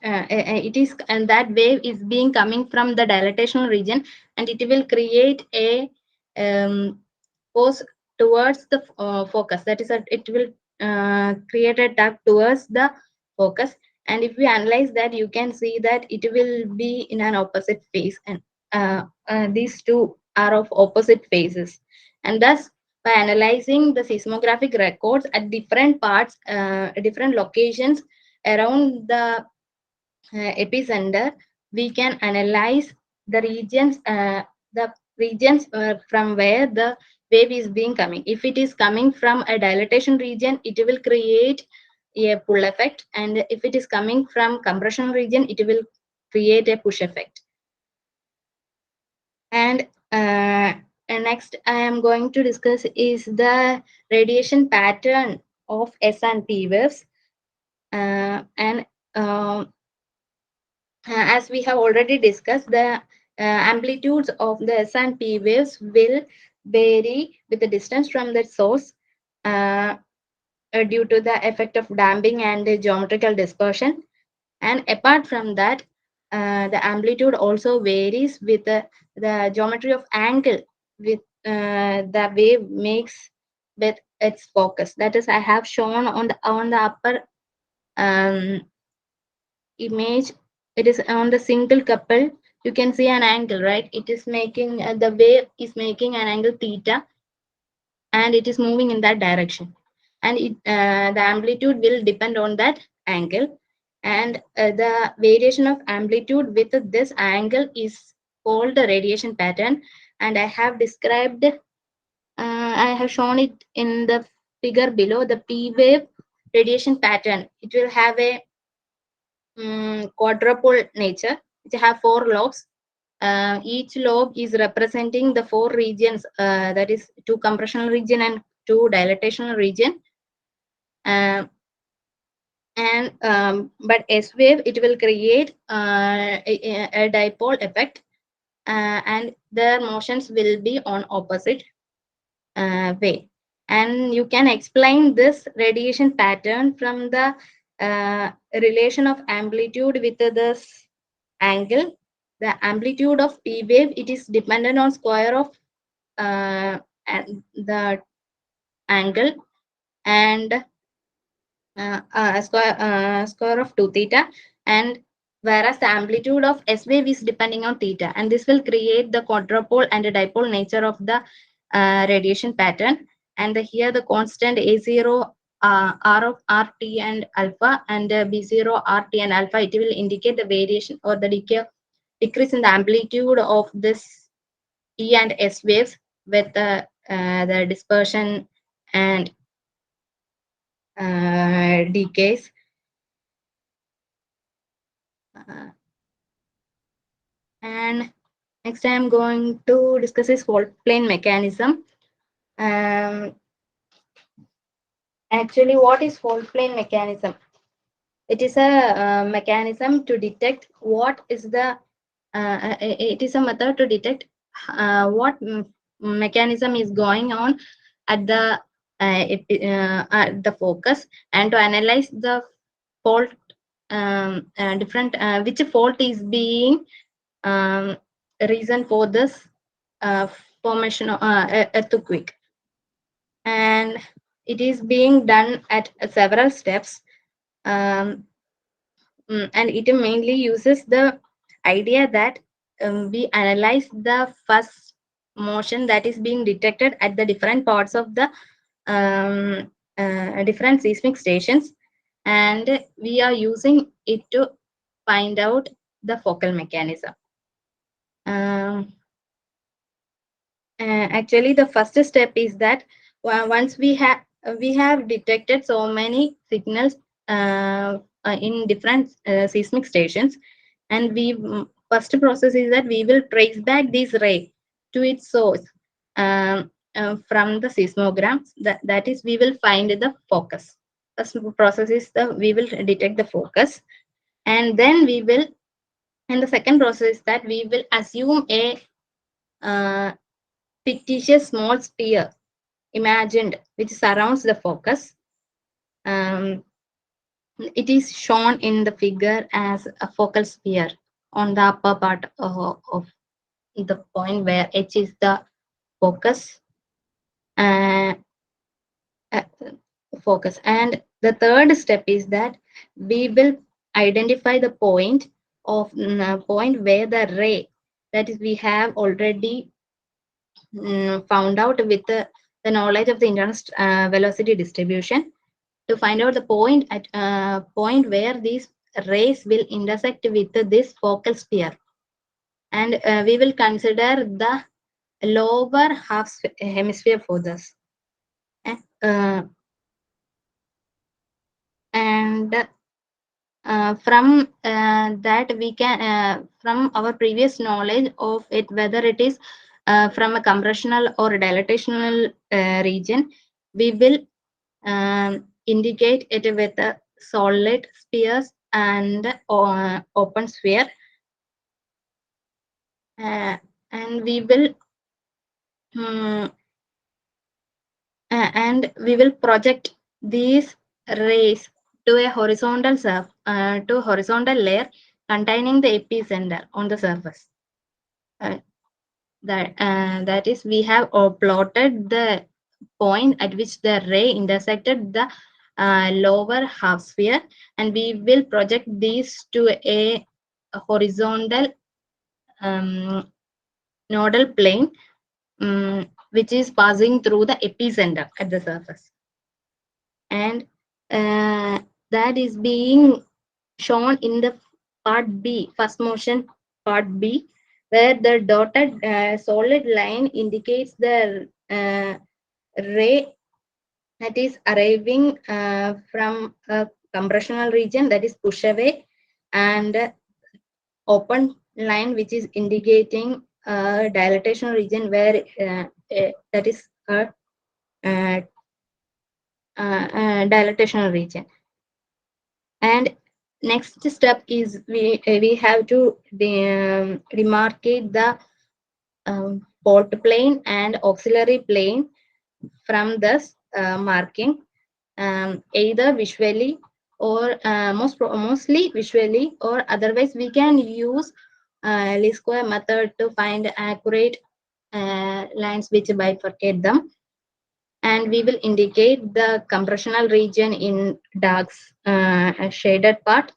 Speaker 9: it is, and that wave is being coming from the dilatational region, and it will create a force towards the focus. That is, it will create a tug towards the focus. And if we analyze that, you can see that it will be in an opposite phase, and these two are of opposite phases. And thus, by analyzing the seismographic records at different parts, different locations around the epicenter, we can analyze the regions from where the wave is being coming. If it is coming from a dilatation region, it will create a pull effect, and if it is coming from compression region, it will create a push effect. And next I am going to discuss is the radiation pattern of S and P waves. As we have already discussed, the amplitudes of the S and P waves will vary with the distance from the source due to the effect of damping and geometrical dispersion. And apart from that, the amplitude also varies with the geometry of angle with the wave makes with its focus. That is, I have shown on the upper image. It is on the single couple you can see an angle, right? It is making the wave is making an angle theta, and it is moving in that direction, and the amplitude will depend on that angle, and the variation of amplitude with this angle is called the radiation pattern. And I have described, I have shown it in the figure below, the P wave radiation pattern. It will have a quadrupole nature. It have 4 lobes. Each lobe is representing the 4 regions, that is 2 compressional region and 2 dilatational region. But S wave, it will create a dipole effect, and their motions will be on opposite way. And you can explain this radiation pattern from the relation of amplitude with this angle. The amplitude of P wave, it is dependent on square of the angle, and square of 2 theta, and whereas the amplitude of S wave is depending on theta, and this will create the quadrupole and the dipole nature of the radiation pattern. And here the constant A0 R of RT and alpha, and B0 RT and alpha, it will indicate the variation or the decrease in the amplitude of this E and S waves with the dispersion and decays. And next I am going to discuss is fault plane mechanism. Actually, what is fault plane mechanism? It is a mechanism to detect what is the it is a method to detect what mechanism is going on at the focus, and to analyze the fault, different which fault is being reason for this formation of earthquake. And it is being done at several steps, and it mainly uses the idea that we analyze the first motion that is being detected at the different parts of the different seismic stations, and we are using it to find out the focal mechanism. Actually, the first step is that once we have detected so many signals in different seismic stations, and we first process is that we will trace back this ray to its source from the seismograms. That is, we will find the focus. First process is we will detect the focus, and then we will, and the second process is that we will assume a fictitious small sphere imagined which surrounds the focus. It is shown in the figure as a focal sphere on the upper part of the point where H is the focus. Focus. And the third step is that we will identify the point of point where the ray, that is, we have already found out with the knowledge of the internal velocity distribution, to find out the point at point where these rays will intersect with this focal sphere, and we will consider the lower half hemisphere for this. And from that we can, from our previous knowledge of it, whether it is from a compressional or dilatational region, we will indicate it with solid spheres and open sphere, and we will project these rays to a horizontal layer containing the epicenter on the surface. That is, we have plotted the point at which the ray intersected the lower half sphere, and we will project these to a horizontal nodal plane, which is passing through the epicenter at the surface. And that is being shown in the part B, first motion part B, where the dotted solid line indicates the ray that is arriving from a compressional region, that is push away, and open line which is indicating a dilatation region where that is a dilatation region. And next step is we have to demarcate the fault plane and auxiliary plane from this marking, either visually or mostly visually, or otherwise we can use least square method to find accurate lines which bifurcate them. And we will indicate the compressional region in dark shaded part,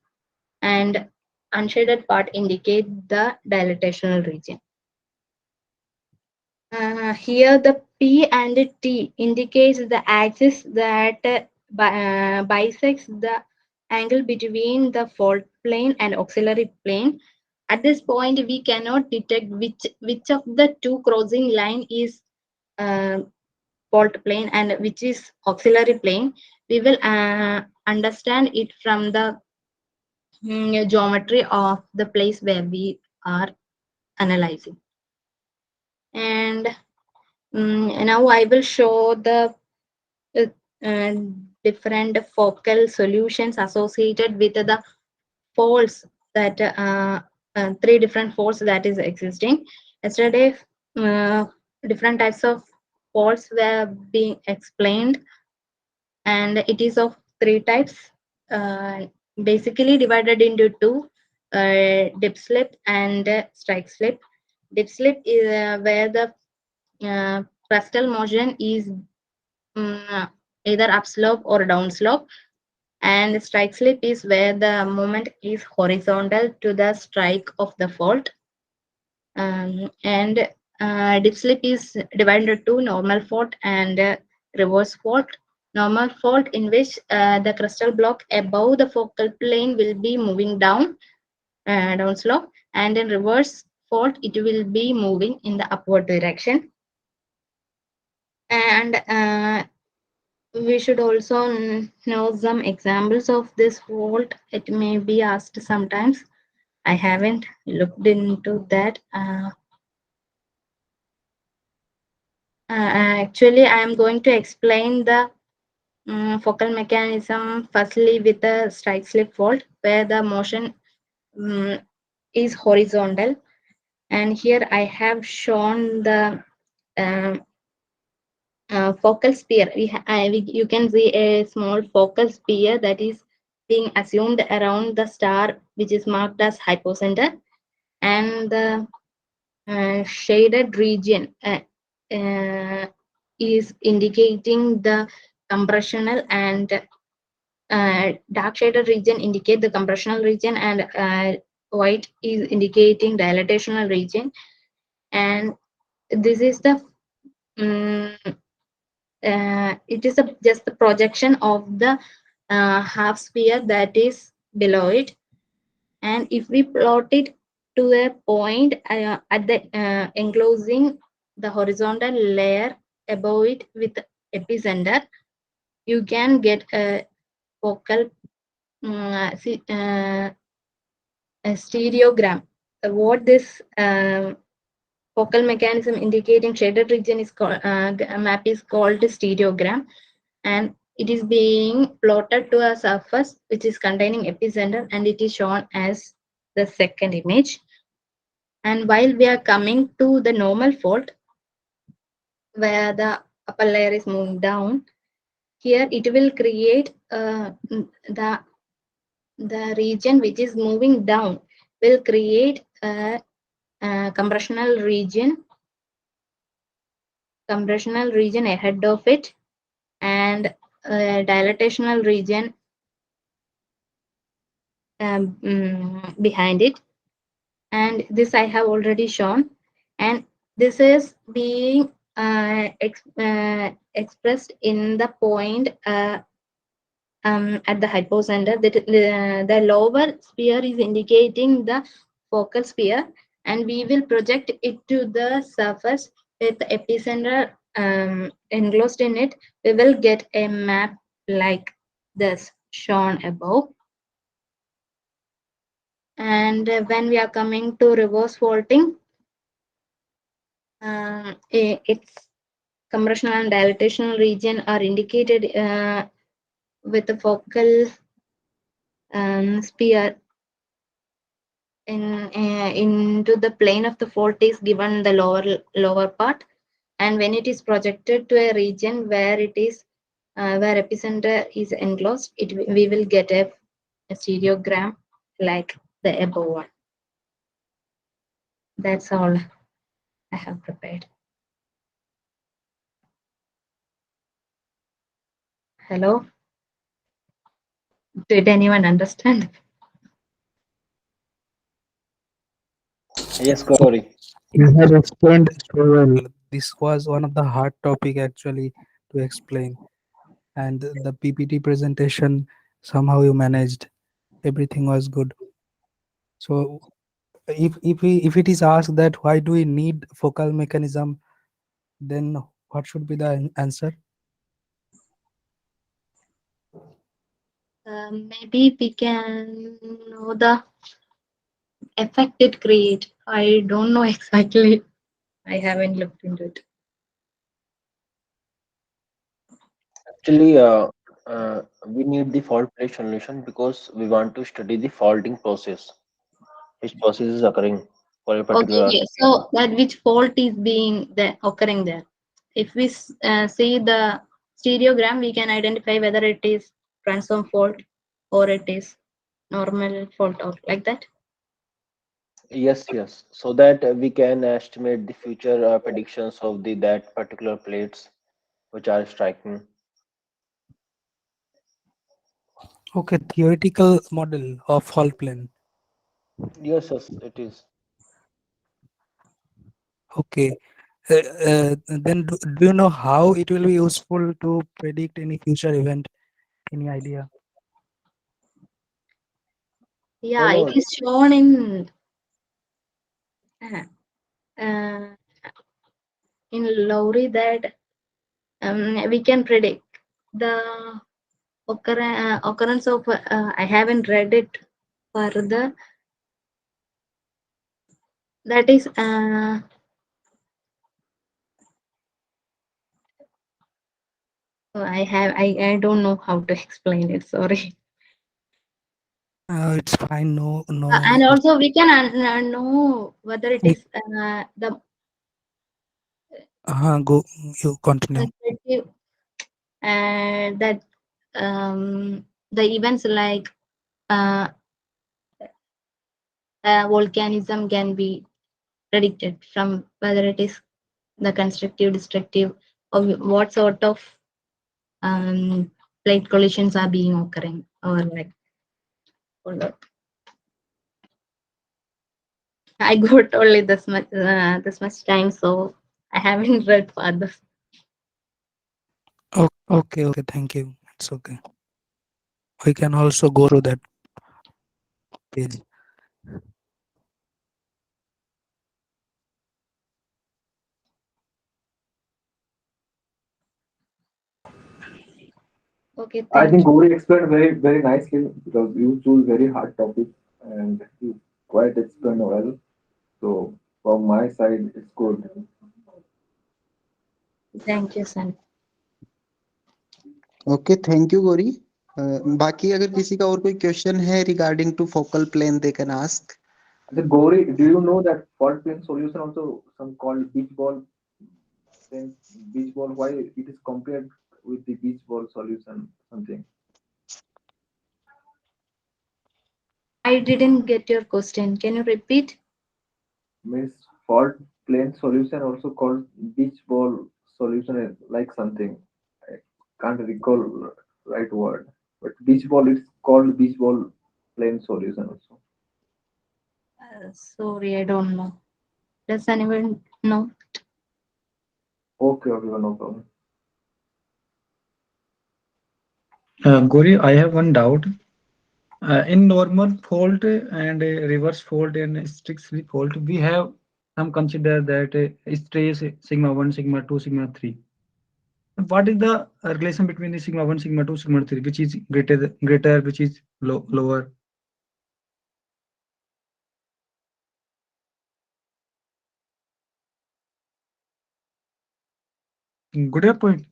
Speaker 9: and unshaded part indicate the dilatational region. Here the P and T indicates the axis that bisects the angle between the fault plane and auxiliary plane. At this point, we cannot detect which of the two crossing line is fault plane and which is auxiliary plane. We will understand it from the geometry of the place where we are analyzing. And now I will show the different focal solutions associated with the faults that three different faults that is existing. Yesterday, different types of faults were being explained, and it is of three types, basically divided into two, dip slip and strike slip. Dip slip is where the crustal motion is either upslope or downslope, and strike slip is where the movement is horizontal to the strike of the fault. And dip slip is divided into two, normal fault and reverse fault. Normal fault in which the crustal block above the focal plane will be moving down, downslope, and in reverse fault it will be moving in the upward direction. And we should also know some examples of this fault. It may be asked sometimes. I haven't looked into that. Actually, I am going to explain the focal mechanism firstly with the strike slip fault, where the motion is horizontal. And here I have shown the focal sphere. You can see a small focal sphere that is being assumed around the star, which is marked as hypocenter, and the shaded region is indicating the compressional, and dark shaded region indicate the compressional region, and white is indicating dilatational region. And this is the it is just the projection of the half sphere that is below it. And if we plot it to a point at the enclosing the horizontal layer above it with epicenter, you can get a focal a stereogram. What this focal mechanism indicating shaded region is called map is called stereogram, and it is being plotted to a surface which is containing epicenter, and it is shown as the second image. And while we are coming to the normal fault, where the upper layer is moving down, here it will create the region which is moving down will create a compressional region ahead of it, and a dilatational region behind it. and this I have already shown, and this is being expressed in the point at the hypocenter. The lower sphere is indicating the focal sphere, and we will project it to the surface with the epicenter enclosed in it. We will get a map like this shown above. And when we are coming to reverse faulting, its compressional and dilatational region are indicated with the focal sphere into the plane of the fault is given the lower part, and when it is projected to a region where it is where epicenter is enclosed, we will get a stereogram like the above one. That's all I have prepared. Hello? Did anyone understand?
Speaker 7: Yes, Gauri.
Speaker 3: You have explained so well. This was one of the hard topic actually to explain, and the PPT presentation somehow you managed. Everything was good. So if it is asked that why do we need focal mechanism, then what should be the answer?
Speaker 9: Maybe we can know the effect it create. I don't know exactly. I haven't looked into it.
Speaker 7: Actually, we need the fault plate solution because we want to study the faulting process, which process is occurring for a particular
Speaker 9: Okay,
Speaker 7: earth.
Speaker 9: so that which fault is being occurring there. If we see the stereogram, we can identify whether it is transform fault or it is normal fault or like that.
Speaker 7: Yes, yes. So that we can estimate the future predictions of the that particular plates which are striking.
Speaker 3: Okay, theoretical model of fault plane.
Speaker 7: Yes, yes, it is.
Speaker 3: Okay. Then do you know how it will be useful to predict any future event? Any idea?
Speaker 7: No,
Speaker 9: Yeah, it
Speaker 7: no.
Speaker 9: is shown in uh, uh, Lowry that we can predict the occurrence of. I haven't read it further. That is I don't know how to explain it. Sorry.
Speaker 3: It's fine. No, no.
Speaker 9: And also we can know whether it is the
Speaker 3: Go. You continue.
Speaker 9: constructive that the events like uh, volcanism can be predicted from whether it is the constructive, destructive, or what sort of plate collisions are being occurring or like. Hold on. I got only this much time, so I haven't read further.
Speaker 3: Okay. Okay. Thank you. It's okay. We can also go through that page.
Speaker 9: Okay,
Speaker 4: I
Speaker 9: thank
Speaker 4: think
Speaker 9: you.
Speaker 4: Gauri explained very nicely because you choose very hard topic and you quite explained well. So from my side, it's good.
Speaker 9: Thank you, son.
Speaker 2: Okay thank you Gauri बाकी अगर किसी का और कोई question है regarding to focal plane they can ask
Speaker 4: The Gauri, do you know that fault plane solution also some called beach ball? Then beach ball, why it is compared with the beach ball solution something?
Speaker 9: I didn't get your question. Can you repeat?
Speaker 4: Means fault plane solution also called beach ball solution like something. I can't recall right word, but beach ball is called beach ball plane solution also.
Speaker 9: Sorry, I don't know. Does anyone know?
Speaker 4: Okay, no problem.
Speaker 6: Gauri, I have one doubt. In normal fault and reverse fault and strict slip fault, we have some consider that stress sigma 1, sigma 2, sigma 3. What is the relation between the sigma 1, sigma 2, sigma 3, which is greater, which is lower? Good point.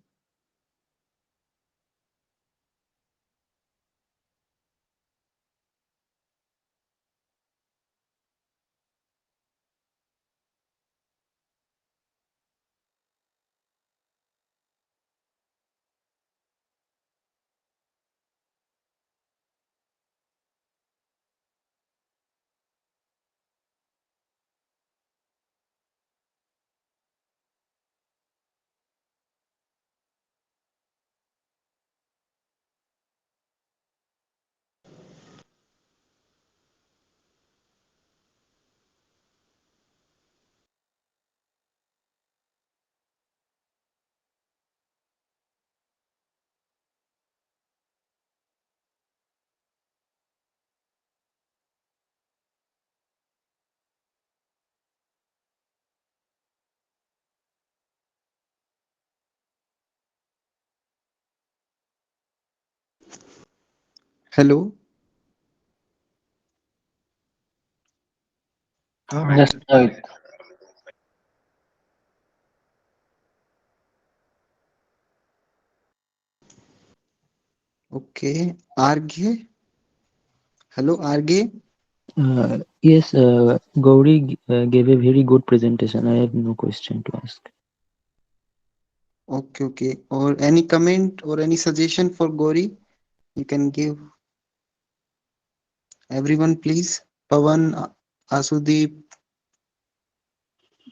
Speaker 2: Hello.
Speaker 7: Yes, right.
Speaker 2: Okay. Argye. Hello, Argye.
Speaker 8: Yes, Gauri gave a very good presentation. I have no question to ask.
Speaker 2: Okay, okay. Or any comment or any suggestion for Gauri? You can give everyone, please. Pawan, Asudeep.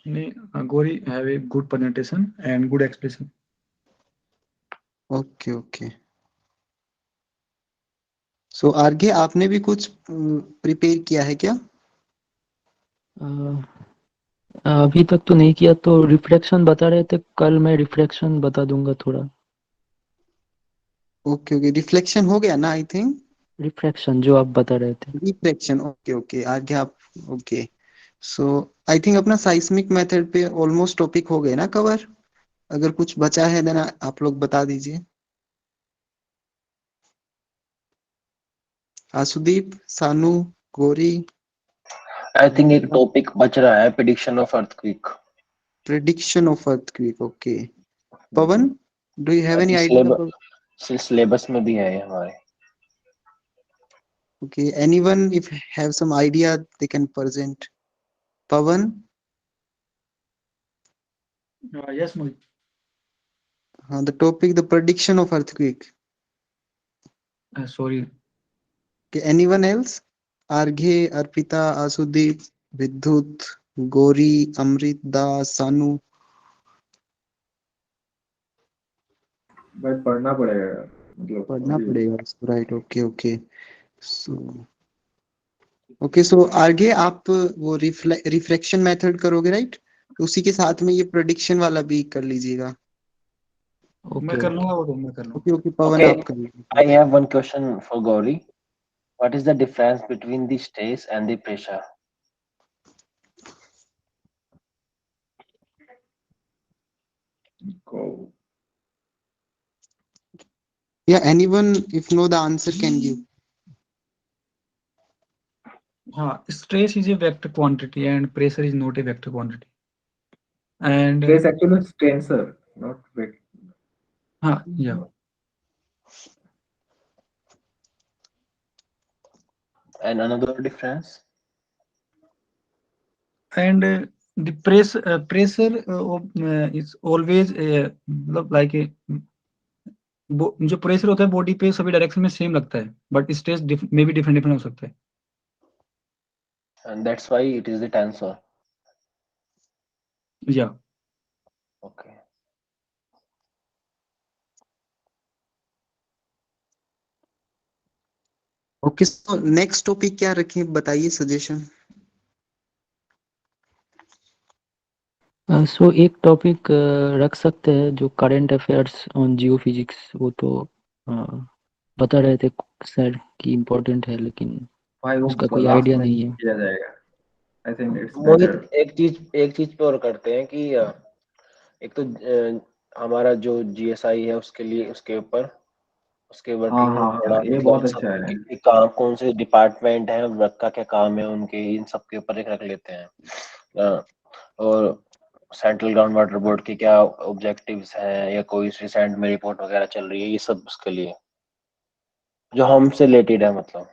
Speaker 6: Gauri have a good presentation and good explanation.
Speaker 2: Okay okay so RK आपने भी कुछ prepare किया है क्या?
Speaker 8: अभी तक तो नहीं किया, तो रिफ्लेक्शन बता रहे थे, कल मैं रिफ्लेक्शन बता दूंगा थोड़ा।
Speaker 2: ओके ओके रिफ्लेक्शन हो गया ना? आई थिंक
Speaker 8: रिफ्रैक्शन जो आप बता रहे थे।
Speaker 2: रिफ्लेक्शन ओके ओके आगे आप ओके सो आई थिंक अपना साइस्मिक मेथड पे ऑलमोस्ट टॉपिक हो गए ना कवर। अगर कुछ बचा है देन आप लोग बता दीजिए। आसुदीप, सानू, गौरी।
Speaker 7: आई थिंक एक टॉपिक बच रहा है, prediction of earthquake.
Speaker 2: Prediction of earthquake okay. Pawan, do you have any idea about?
Speaker 7: Syllabus में भी है ये हमारे।
Speaker 2: Okay, anyone if have some idea they can present. Pawan,
Speaker 6: Yes, Mohit.
Speaker 2: the topic the prediction of earthquake.
Speaker 6: Sorry.
Speaker 2: Okay, anyone else? Arghe, Arpita, Asudeep, Vidyut, Gori, Amrit, Das, Sanu.
Speaker 4: भाई पढ़ना पड़ेगा यार, मतलब
Speaker 2: पढ़ना
Speaker 4: अभी
Speaker 2: पड़ेगा right okay okay so okay so आगे आप वो रिफ्लेक्शन मेथड करोगे राइट? तो उसी के साथ में ये प्रेडिक्शन वाला भी कर लीजिएगा।
Speaker 6: मैं कर लूंगा वो तो मैं कर लूंगा।
Speaker 2: ओके ओके पवन
Speaker 7: Okay,
Speaker 2: आप कर लीजिए।
Speaker 7: I have one question for Gauri. What is the difference between the stress and the pressure?
Speaker 4: को
Speaker 2: Yeah, anyone if know the answer can give.
Speaker 6: हाँ, stress is a vector quantity and pressure is not a vector quantity. And
Speaker 4: stress actually is tensor, not vector.
Speaker 6: हाँ, yeah.
Speaker 7: And another difference?
Speaker 6: And the pressure is always मतलब like a जो pressure होता है body पे सभी direction में same लगता है, बट स्ट्रेस में भी डिफरेंट डिफरेंट हो सकता है।
Speaker 7: And that's why it is the tensor.
Speaker 6: Yeah.
Speaker 7: Okay.
Speaker 2: Okay so next topic क्या रखें बताइए सजेशन।
Speaker 8: सो एक टॉपिक रख सकते हैं जो current affairs on Jio physics, वो तो बता रहे थे सर कि इम्पोर्टेंट है, लेकिन
Speaker 4: भाई वो
Speaker 8: उसका कोई
Speaker 4: लास्ट
Speaker 8: आइडिया
Speaker 4: में
Speaker 8: नहीं है।
Speaker 4: किया जाएगा। I think it's
Speaker 7: Mohit,
Speaker 4: better.
Speaker 7: एक चीज पे और करते हैं कि एक तो हमारा जो जीएसआई है उसके लिए, उसके
Speaker 4: हाँ
Speaker 7: वर्किंग
Speaker 4: हाँ
Speaker 7: थोड़ा
Speaker 4: हाँ, ये
Speaker 7: मतलब
Speaker 4: बहुत
Speaker 7: सब
Speaker 4: अच्छा है।
Speaker 7: कि काम कौन से डिपार्टमेंट है, वर्क का क्या काम है उनके, इन सब के ऊपर एक रख लेते हैं। और सेंट्रल ग्राउंड वाटर बोर्ड के क्या ऑब्जेक्टिव्स हैं, या कोई रिसेंट में रिपोर्ट वगैरह चल रही है, ये सब उसके लिए जो हमसे रिलेटेड है, मतलब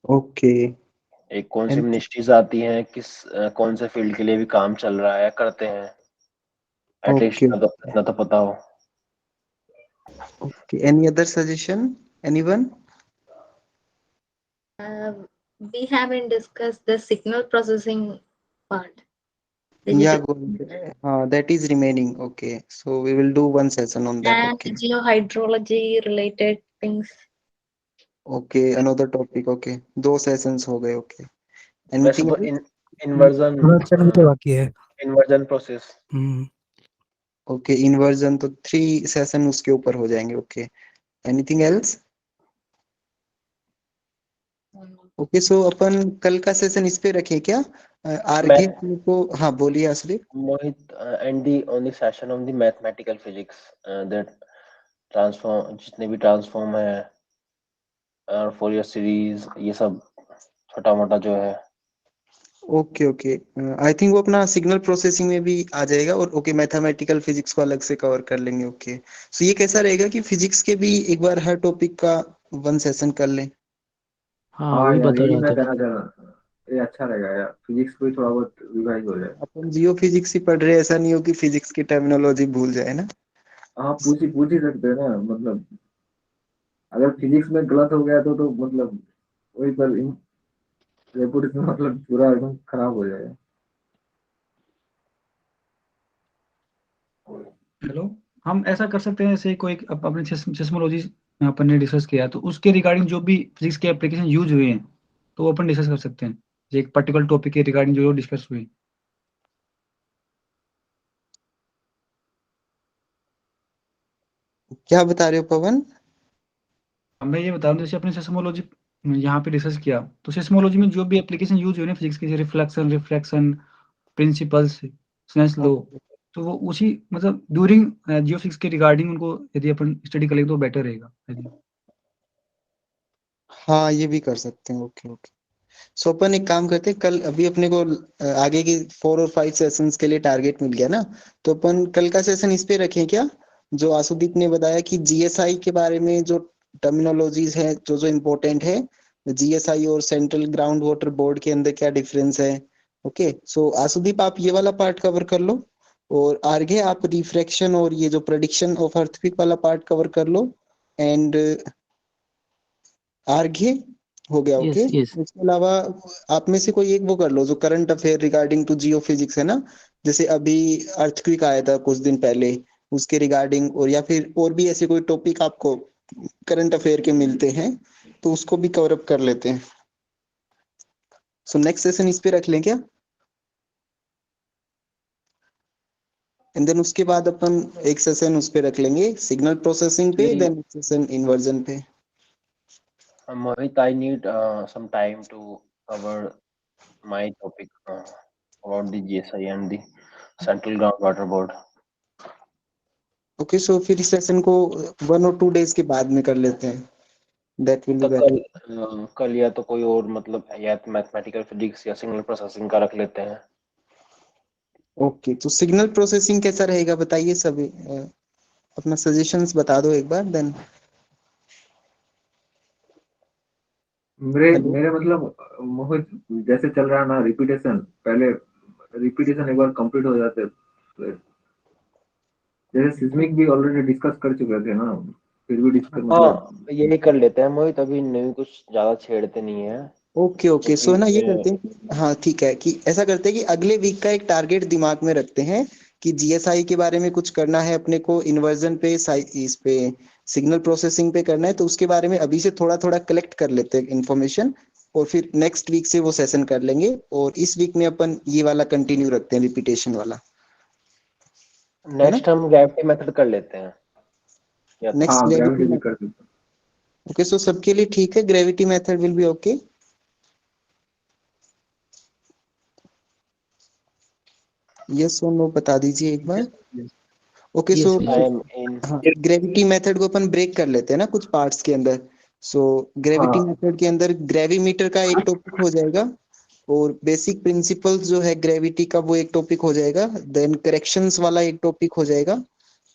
Speaker 2: ओके।
Speaker 7: एक कौन सी
Speaker 2: एन
Speaker 7: मिनिस्ट्रीज आती हैं, कौन से फील्ड के लिए भी काम चल रहा है, करते हैं, एटलीस्ट
Speaker 2: ओके
Speaker 7: इतना तो पता हो।
Speaker 2: Okay, any other suggestion, anyone?
Speaker 9: We haven't discussed the signal processing part.
Speaker 2: Yeah,
Speaker 9: Digital
Speaker 2: that is remaining. Okay, so we will do one session on that.
Speaker 9: and
Speaker 2: Okay.
Speaker 9: geohydrology related things.
Speaker 2: Okay, another topic. Okay, दो sessions हो गए. Okay.
Speaker 7: वैसे
Speaker 2: Anything
Speaker 7: तो
Speaker 2: else?
Speaker 7: Inversion
Speaker 3: production भी तो बाकी है।
Speaker 7: Inversion process
Speaker 2: Okay, inversion तो 3 session उसके ऊपर हो जाएंगे. Okay. Anything else? ओके, सो अपन कल का सेशन इस पे रखें क्या? आरके
Speaker 7: मैथ
Speaker 2: को, हाँ बोलिए असली।
Speaker 7: Mohit, and the on the session on the mathematical physics, that transform, जितने भी ट्रांसफॉर्म है, फोरियर सीरीज, ये सब छोटा मोटा जो है।
Speaker 2: ओके ओके, आई थिंक वो अपना सिग्नल प्रोसेसिंग में भी आ जाएगा। और ओके, मैथमेटिकल फिजिक्स को अलग से कवर कर लेंगे। ओके, सो ये कैसा रहेगा कि फिजिक्स के भी एक बार हर टॉपिक का वन सेशन कर लें?
Speaker 8: हाँ
Speaker 4: हाँ
Speaker 8: वही
Speaker 4: यार,
Speaker 8: बता
Speaker 4: यही
Speaker 8: रहा
Speaker 4: मैं
Speaker 8: था।
Speaker 4: कहना चाह रहा था, ये अच्छा रहेगा यार, फिजिक्स को भी थोड़ा बहुत रिवाइज हो जाए।
Speaker 2: अपन जियो फिजिक्स ही पढ़ रहे हैं, ऐसा नहीं हो कि फिजिक्स की टर्मिनोलॉजी भूल जाए ना।
Speaker 4: हाँ, पूछ ही सकते हैं ना, मतलब अगर फिजिक्स में गलत हो गया तो मतलब वही पर रेपुटेशन मतलब पूरा एकदम खराब हो जाएगा।
Speaker 6: हेलो, हम ऐसा कर सकते हैं, जैसे कोई अपने सेस्मोलॉजी अपन ने डिस्कस किया, तो उसके रिगार्डिंग जो भी फिजिक्स के एप्लीकेशन यूज हुए हैं, तो वो अपन डिस्कस कर सकते हैं, जो एक पर्टिकुलर टॉपिक के रिगार्डिंग जो डिस्कस हुए।
Speaker 2: क्या बता रहे हो पवन?
Speaker 6: मैं ये बता रहा हूँ, जैसे अपने सेस्मोलॉजी यहाँ पे डिस्कस किया, तो सेस्मोलॉजी में जो भी एप्लीकेशन यूज हुए ना फिजिक्स के, reflection, refraction, principles, Snell's law, तो वो उसी मतलब ड्यूरिंग जियोफिजिक्स के रिगार्डिंग उनको यदि अपन स्टडी करेंगे तो बेटर रहेगा।
Speaker 2: हाँ, ये भी कर सकते हैं। ओके ओके, सो अपन एक काम करते हैं, कल अभी अपने को आगे की 4 और 5 सेशंस के लिए टारगेट मिल गया ना, तो अपन कल का सेशन इस पे रखें क्या? जो आशुदीप ने बताया कि जीएसआई के बारे में जो टर्मिनोलॉजीज है, जो जो इम्पोर्टेंट है, जीएसआई और सेंट्रल ग्राउंड वाटर बोर्ड के अंदर क्या डिफरेंस है। ओके, सो आशुदीप आप ये वाला पार्ट कवर कर लो, और आगे आप रिफ्रैक्शन और ये जो प्रेडिक्शन ऑफ अर्थक्वेक वाला पार्ट कवर कर लो। एंड आर्घे हो गया। Okay,
Speaker 8: yes yes.
Speaker 2: उसके अलावा आप में से कोई एक वो कर लो जो current affair regarding to geophysics है ना, जैसे अभी अर्थक्वेक आया था कुछ दिन पहले, उसके रिगार्डिंग, और या फिर और भी ऐसे कोई टॉपिक आपको करंट अफेयर के मिलते हैं तो उसको भी कवर अप कर लेते हैं। सो नेक्स्ट सेशन इस पे रख लें क्या? एंड देन उसके बाद अपन एक सेशन उस पे रख लेंगे सिग्नल प्रोसेसिंग पे,
Speaker 7: एक्चुअली
Speaker 2: देन सेशन इन्वर्जन पे।
Speaker 7: Mohit, I need some time to cover my topic about the GSI and the Central Groundwater Board.
Speaker 2: Okay, so फिर इस सेशन को 1 और 2 डेज के बाद में कर लेते हैं, दैट विल बी
Speaker 7: तो
Speaker 2: बेटर।
Speaker 7: कल या तो कोई और, मतलब या तो मैथमेटिकल फिजिक्स या सिग्नल प्रोसेसिंग का रख लेते हैं।
Speaker 2: ओके, तो सिग्नल प्रोसेसिंग कैसा रहेगा बताइए सभी, अपना सजेशंस बता दो एक बार, देन।
Speaker 4: मेरे
Speaker 2: हेलो।
Speaker 4: मेरे मतलब मोहित, जैसे चल रहा है ना रिपीटेशन, पहले रिपीटेशन एक बार कंप्लीट हो जाते तो, जैसे सिस्मिक भी ऑलरेडी डिस्कस कर चुके थे ना, फिर भी डिस्कस मतलब।
Speaker 7: हाँ, यही कर लेते हैं मोहित, अभी नहीं कुछ ज्यादा छेड़ते नहीं है,
Speaker 2: ओके ओके, सो
Speaker 7: क्योंकि
Speaker 2: है ना, ये करते हैं हाँ ठीक है, कि ऐसा करते हैं कि अगले वीक का एक टारगेट दिमाग में रखते हैं कि जीएसआई के बारे में कुछ करना है अपने को, इन्वर्जन पे, इस पे सिग्नल प्रोसेसिंग पे करना है, तो उसके बारे में अभी से थोड़ा थोड़ा कलेक्ट कर लेते हैं इन्फॉर्मेशन, और फिर नेक्स्ट वीक से वो सेशन कर लेंगे, और इस वीक में अपन ये वाला कंटिन्यू रखते हैं, रिपीटेशन वाला।
Speaker 7: नेक्स्ट हम ग्रेविटी मेथड कर लेते हैं या
Speaker 2: नेक्स्ट
Speaker 4: हाँ
Speaker 2: ग्रेविटी
Speaker 4: ग्रेविटी भी
Speaker 2: मेथड।
Speaker 4: कर देते हैं।
Speaker 2: ओके, सो सबके लिए ठीक है, gravity method will be okay. Yes और नो बता दीजिए एक बार। Okay,
Speaker 8: Yes,
Speaker 2: so
Speaker 8: yes.
Speaker 7: I am in.
Speaker 2: हाँ, ग्रेविटी मेथड को अपन ब्रेक कर लेते हैं ना कुछ पार्ट्स के अंदर। सो ग्रेविटी
Speaker 4: हाँ
Speaker 2: मेथड के अंदर ग्रेविमीटर का एक टॉपिक हो जाएगा, और बेसिक प्रिंसिपल्स जो है ग्रेविटी का वो एक टॉपिक हो जाएगा, देन करेक्शंस वाला एक टॉपिक हो जाएगा,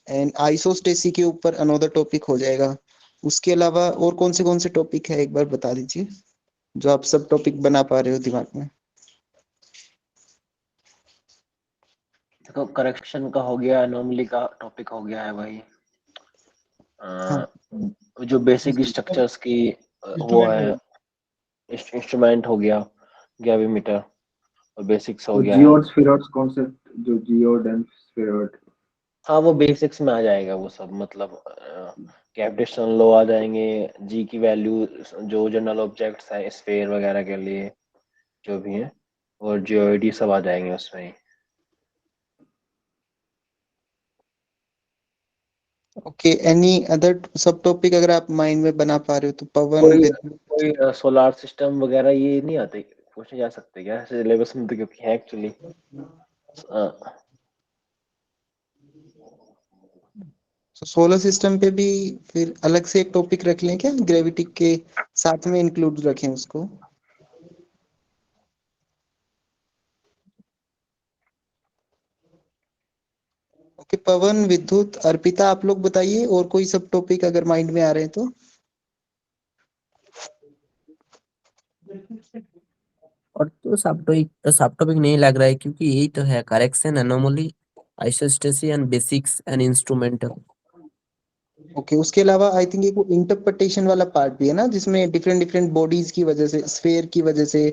Speaker 2: एंड आइसोस्टेसी के ऊपर अनदर टॉपिक हो जाएगा। उसके अलावा और कौन से टॉपिक है एक बार बता दीजिए, जो आप सब टॉपिक बना पा रहे हो दिमाग में।
Speaker 7: तो करेक्शन का हो गया, एनोमली का टॉपिक हो गया है भाई।
Speaker 2: हाँ,
Speaker 7: जो बेसिक स्ट्रक्चर्स की वो है, इंस्ट्रूमेंट हो गया ग्रेविमीटर, और बेसिक्स हो
Speaker 4: तो
Speaker 7: गया है।
Speaker 4: जियोड स्फीरॉइड्स कॉन्सेप्ट, जो जियोड एंड स्फीरॉइड,
Speaker 7: हाँ वो बेसिक्स में आ जाएगा वो सब, मतलब ग्रेविटेशनल लॉ आ जाएंगे, जी की वैल्यू, जो जनरल ऑब्जेक्ट्स है स्फीयर वगैरह के लिए जो भी है, और जियोइडी सब आ जाएंगे उसमें ही।
Speaker 2: ओके, एनी अदर सब टॉपिक अगर आप माइंड में बना पा रहे हो तो पवन
Speaker 7: कोई
Speaker 2: विद।
Speaker 7: कोई सोलार सिस्टम वगैरह ये नहीं आते, पूछे जा सकते क्या सिलेबस में, तो क्योंकि है एक्चुअली।
Speaker 2: सोलर सिस्टम पे भी फिर अलग से एक टॉपिक रख लें क्या, ग्रेविटी के साथ में इंक्लूड रखें उसको। ओके, पवन, विद्युत, अर्पिता, आप लोग बताइए और कोई सब टॉपिक अगर माइंड में आ रहे हैं तो।
Speaker 1: और तो सब टॉपिक नहीं लग रहा है, क्योंकि यही तो है, correction, anomaly, isostasy and basics and instrumental.
Speaker 2: Okay, उसके अलावा आई थिंक एक इंटरप्रिटेशन वाला पार्ट भी है ना, जिसमें डिफरेंट डिफरेंट बॉडीज की वजह से, स्फेयर की वजह से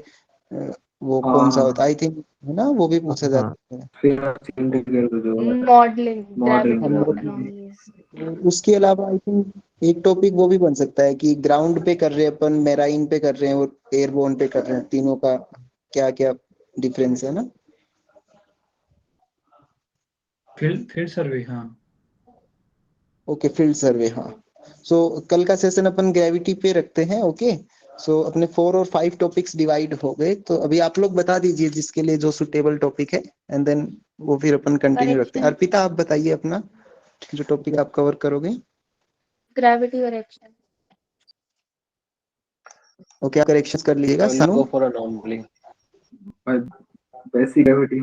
Speaker 2: वो
Speaker 4: हाँ
Speaker 2: कौन सा
Speaker 4: हाँ
Speaker 2: होता है, आई थिंक है ना, वो भी पूछा
Speaker 1: हाँ,
Speaker 2: जाता है।
Speaker 4: स्फीयर इंटीग्रल जो है,
Speaker 5: मॉडलिंग,
Speaker 4: मॉडलिंग
Speaker 5: ग्रेविटी
Speaker 2: हम
Speaker 5: एनोमलीज।
Speaker 2: उसके अलावा आई थिंक एक टॉपिक वो भी बन सकता है कि ग्राउंड पे कर रहे हैं अपन, मेराइन पे कर रहे हैं और एयरबोर्न पे कर रहे हैं, तीनों का क्या क्या डिफरेंस है ना।
Speaker 6: फील्ड सर्वे, हाँ।
Speaker 2: ओके, फील्ड सर्वे, हाँ। सो कल का सेशन अपन ग्रेविटी पे रखते हैं। ओके, सो अपने 4 और 5 टॉपिक्स डिवाइड हो गए, तो अभी आप लोग बता दीजिए जिसके लिए जो सुटेबल टॉपिक है, एंड देन वो फिर अपन कंटिन्यू रखते हैं।
Speaker 5: करेक्शन,
Speaker 2: अर्पिता, आप बताइए अपना जो टॉपिक आप कवर करोगे।
Speaker 5: Gravity correction.
Speaker 2: ओके, आप करेक्शंस कर लीजिएगा।
Speaker 7: I
Speaker 2: Sanu,
Speaker 7: go for anomaly.
Speaker 4: Basic gravity,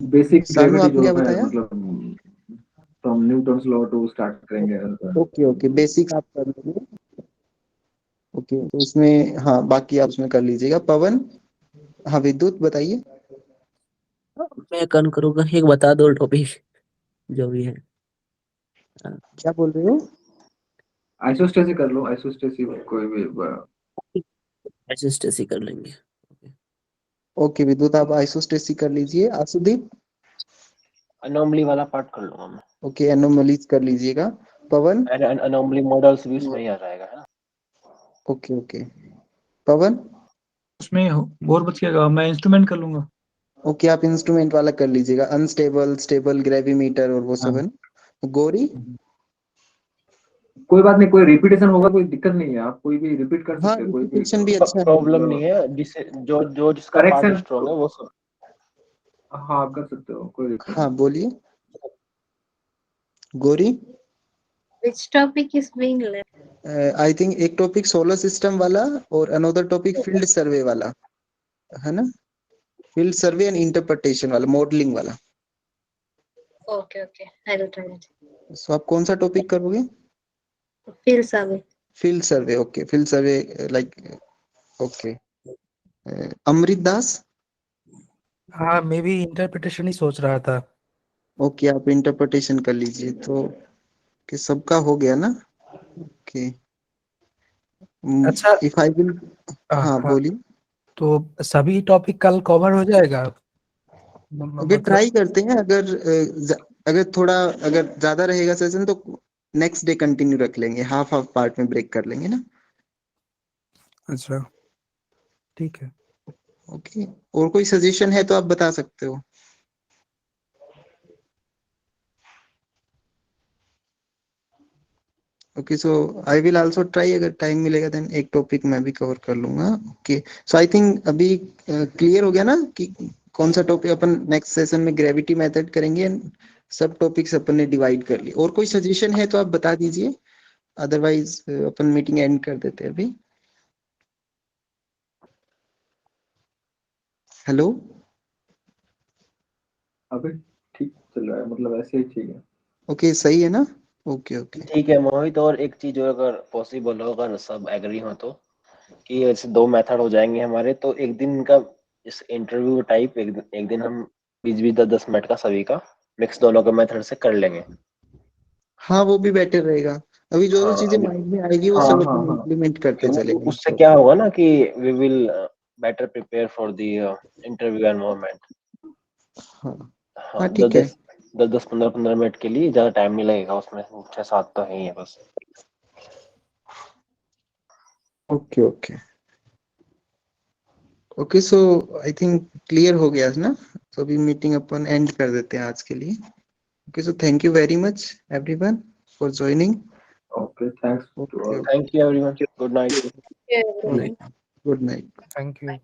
Speaker 4: basic
Speaker 2: Sanu
Speaker 4: gravity
Speaker 2: आपने
Speaker 4: जो
Speaker 2: क्या
Speaker 4: है,
Speaker 2: बताया।
Speaker 4: मतलब from Newton's law to start करेंगे।
Speaker 2: ओके ओके, बेसिक आप कर लीजिए। ओके, तो उसमें हाँ, बाकी आप उसमें कर लीजिएगा। पवन, हाँ, विद्युत बताइए।
Speaker 1: मैं कन करूँगा, एक बता दो टॉपिक जो भी है।
Speaker 2: क्या बोल रहे हो।
Speaker 4: आइसोस्टेसी कर लो, आइसोस्टेसी कोई भी
Speaker 1: आइसोस्टेसी कर लेंगे।
Speaker 2: ओके विद्युत, आप आइसोस्टेसी कर लीजिए। आशुदीप,
Speaker 7: एनोमली वाला पार्ट कर लूंगा मैं,
Speaker 2: ओके, एनोमलीज कर लीजिएगा। पवन,
Speaker 7: एंड एनोमली मॉडल्स भी उसमें ही आ जाएगा, है ना।
Speaker 2: ओके ओके, पवन,
Speaker 6: उसमें और बच गया, मैं इंस्ट्रूमेंट कर लूंगा।
Speaker 2: ओके, आप इंस्ट्रूमेंट वाला कर लीजिएगा, अनस्टेबल, स्टेबल, ग्रेविमीटर और वो सब है ना। गौरी,
Speaker 4: कोई बात नहीं, कोई रिपीटेशन होगा कोई दिक्कत नहीं है, आप कोई भी रिपीट कर
Speaker 2: हाँ,
Speaker 4: सकते हैं, कोई भी
Speaker 2: रिपीटेशन भी अच्छा है।
Speaker 7: प्रॉब्लम नहीं है, जिससे जो जो जिसका पार्ट
Speaker 4: करेक्शन।
Speaker 7: स्ट्रॉन्ग है वो सब।
Speaker 4: हाँ आप कर सकते हो, कोई दिक्कत
Speaker 2: हाँ,
Speaker 4: नहीं।
Speaker 2: बोलिए Gauri.
Speaker 9: Which topic is being left?
Speaker 2: I think एक टॉपिक सोलर सिस्टम वाला और अनदर टॉपिक फील्ड सर्वे वाला है ना, फील्ड सर्वे एंड इंटरप्रिटेशन वाला, मॉडलिंग वाला।
Speaker 9: Okay, okay. I will try it.
Speaker 2: So आप कौन सा टॉपिक करोगे।
Speaker 9: Field survey.
Speaker 2: Field survey, okay, field survey, like, okay. Amrit Das,
Speaker 3: हाँ मैं भी इंटरप्रिटेशन ही सोच रहा था।
Speaker 2: ओके, आप इंटरप्रिटेशन कर लीजिए। तो कि सबका हो गया ना। ओके,
Speaker 3: अच्छा।
Speaker 2: इफ आई विल, हाँ
Speaker 3: हाँ,
Speaker 2: बोलिए।
Speaker 3: तो सभी टॉपिक कल कवर हो जाएगा।
Speaker 2: ओके,
Speaker 3: मतलब
Speaker 2: ट्राई करते हैं, अगर थोड़ा, अगर ज्यादा रहेगा सेशन तो नेक्स्ट डे कंटिन्यू रख लेंगे, हाफ हाफ पार्ट में ब्रेक कर लेंगे ना।
Speaker 3: अच्छा ठीक है।
Speaker 2: ओके, और कोई सजेशन है तो आप बता सकते हो। Okay so I will also try, अगर टाइम मिलेगा देन एक टॉपिक मैं भी कवर कर लूंगा। ओके सो आई थिंक अभी क्लियर हो गया ना कि कौन सा टॉपिक अपन नेक्स्ट सेशन में ग्रेविटी मेथड करेंगे। सब टॉपिक्स अपन ने डिवाइड कर लिए। और कोई सजेशन है तो आप बता दीजिए, अदरवाइज अपन मीटिंग एंड कर देते हैं अभी। हेलो
Speaker 4: अभी ठीक चल रहा है, मतलब ऐसे ही ठीक है।
Speaker 2: ओके सही है ना? ओके ओके
Speaker 7: ठीक है मोहित, और एक चीज और अगर पॉसिबल हो, अगर सब एग्री हो तो, कि ऐसे 2 मेथड हो जाएंगे हमारे, तो एक दिन का इस इंटरव्यू टाइप एक दिन हम 20-20 10-10 मिनट का सभी का मिक्स दोनों के मेथड से कर लेंगे।
Speaker 2: हाँ वो भी बेटर रहेगा। अभी जो जो
Speaker 7: हाँ
Speaker 2: चीजें माइंड में आएगी वो
Speaker 4: हाँ
Speaker 2: सब
Speaker 4: हाँ
Speaker 2: अपन
Speaker 4: हाँ
Speaker 2: इम्प्लीमेंट करते
Speaker 7: क्योंकि
Speaker 2: चलेंगे।
Speaker 7: उससे क्या होगा ना कि we will better prepare for the interview environment.
Speaker 2: हाँ
Speaker 7: हाँ,
Speaker 2: हाँ
Speaker 7: दस
Speaker 2: ठीक है।
Speaker 7: दस 10-10 15-15 मिनट के लिए, ज्यादा टाइम नहीं लगेगा उसमें, 6-7 तो है ही है बस।
Speaker 2: Okay okay okay so I think clear हो गया ना? तो अभी मीटिंग अपन एंड कर देते हैं आज के लिए। Okay so thank you very much everyone for joining.
Speaker 4: Okay, thanks to
Speaker 2: okay
Speaker 4: all.
Speaker 7: Thank you everyone, good night.
Speaker 2: Good night. Good night.
Speaker 3: Thank you.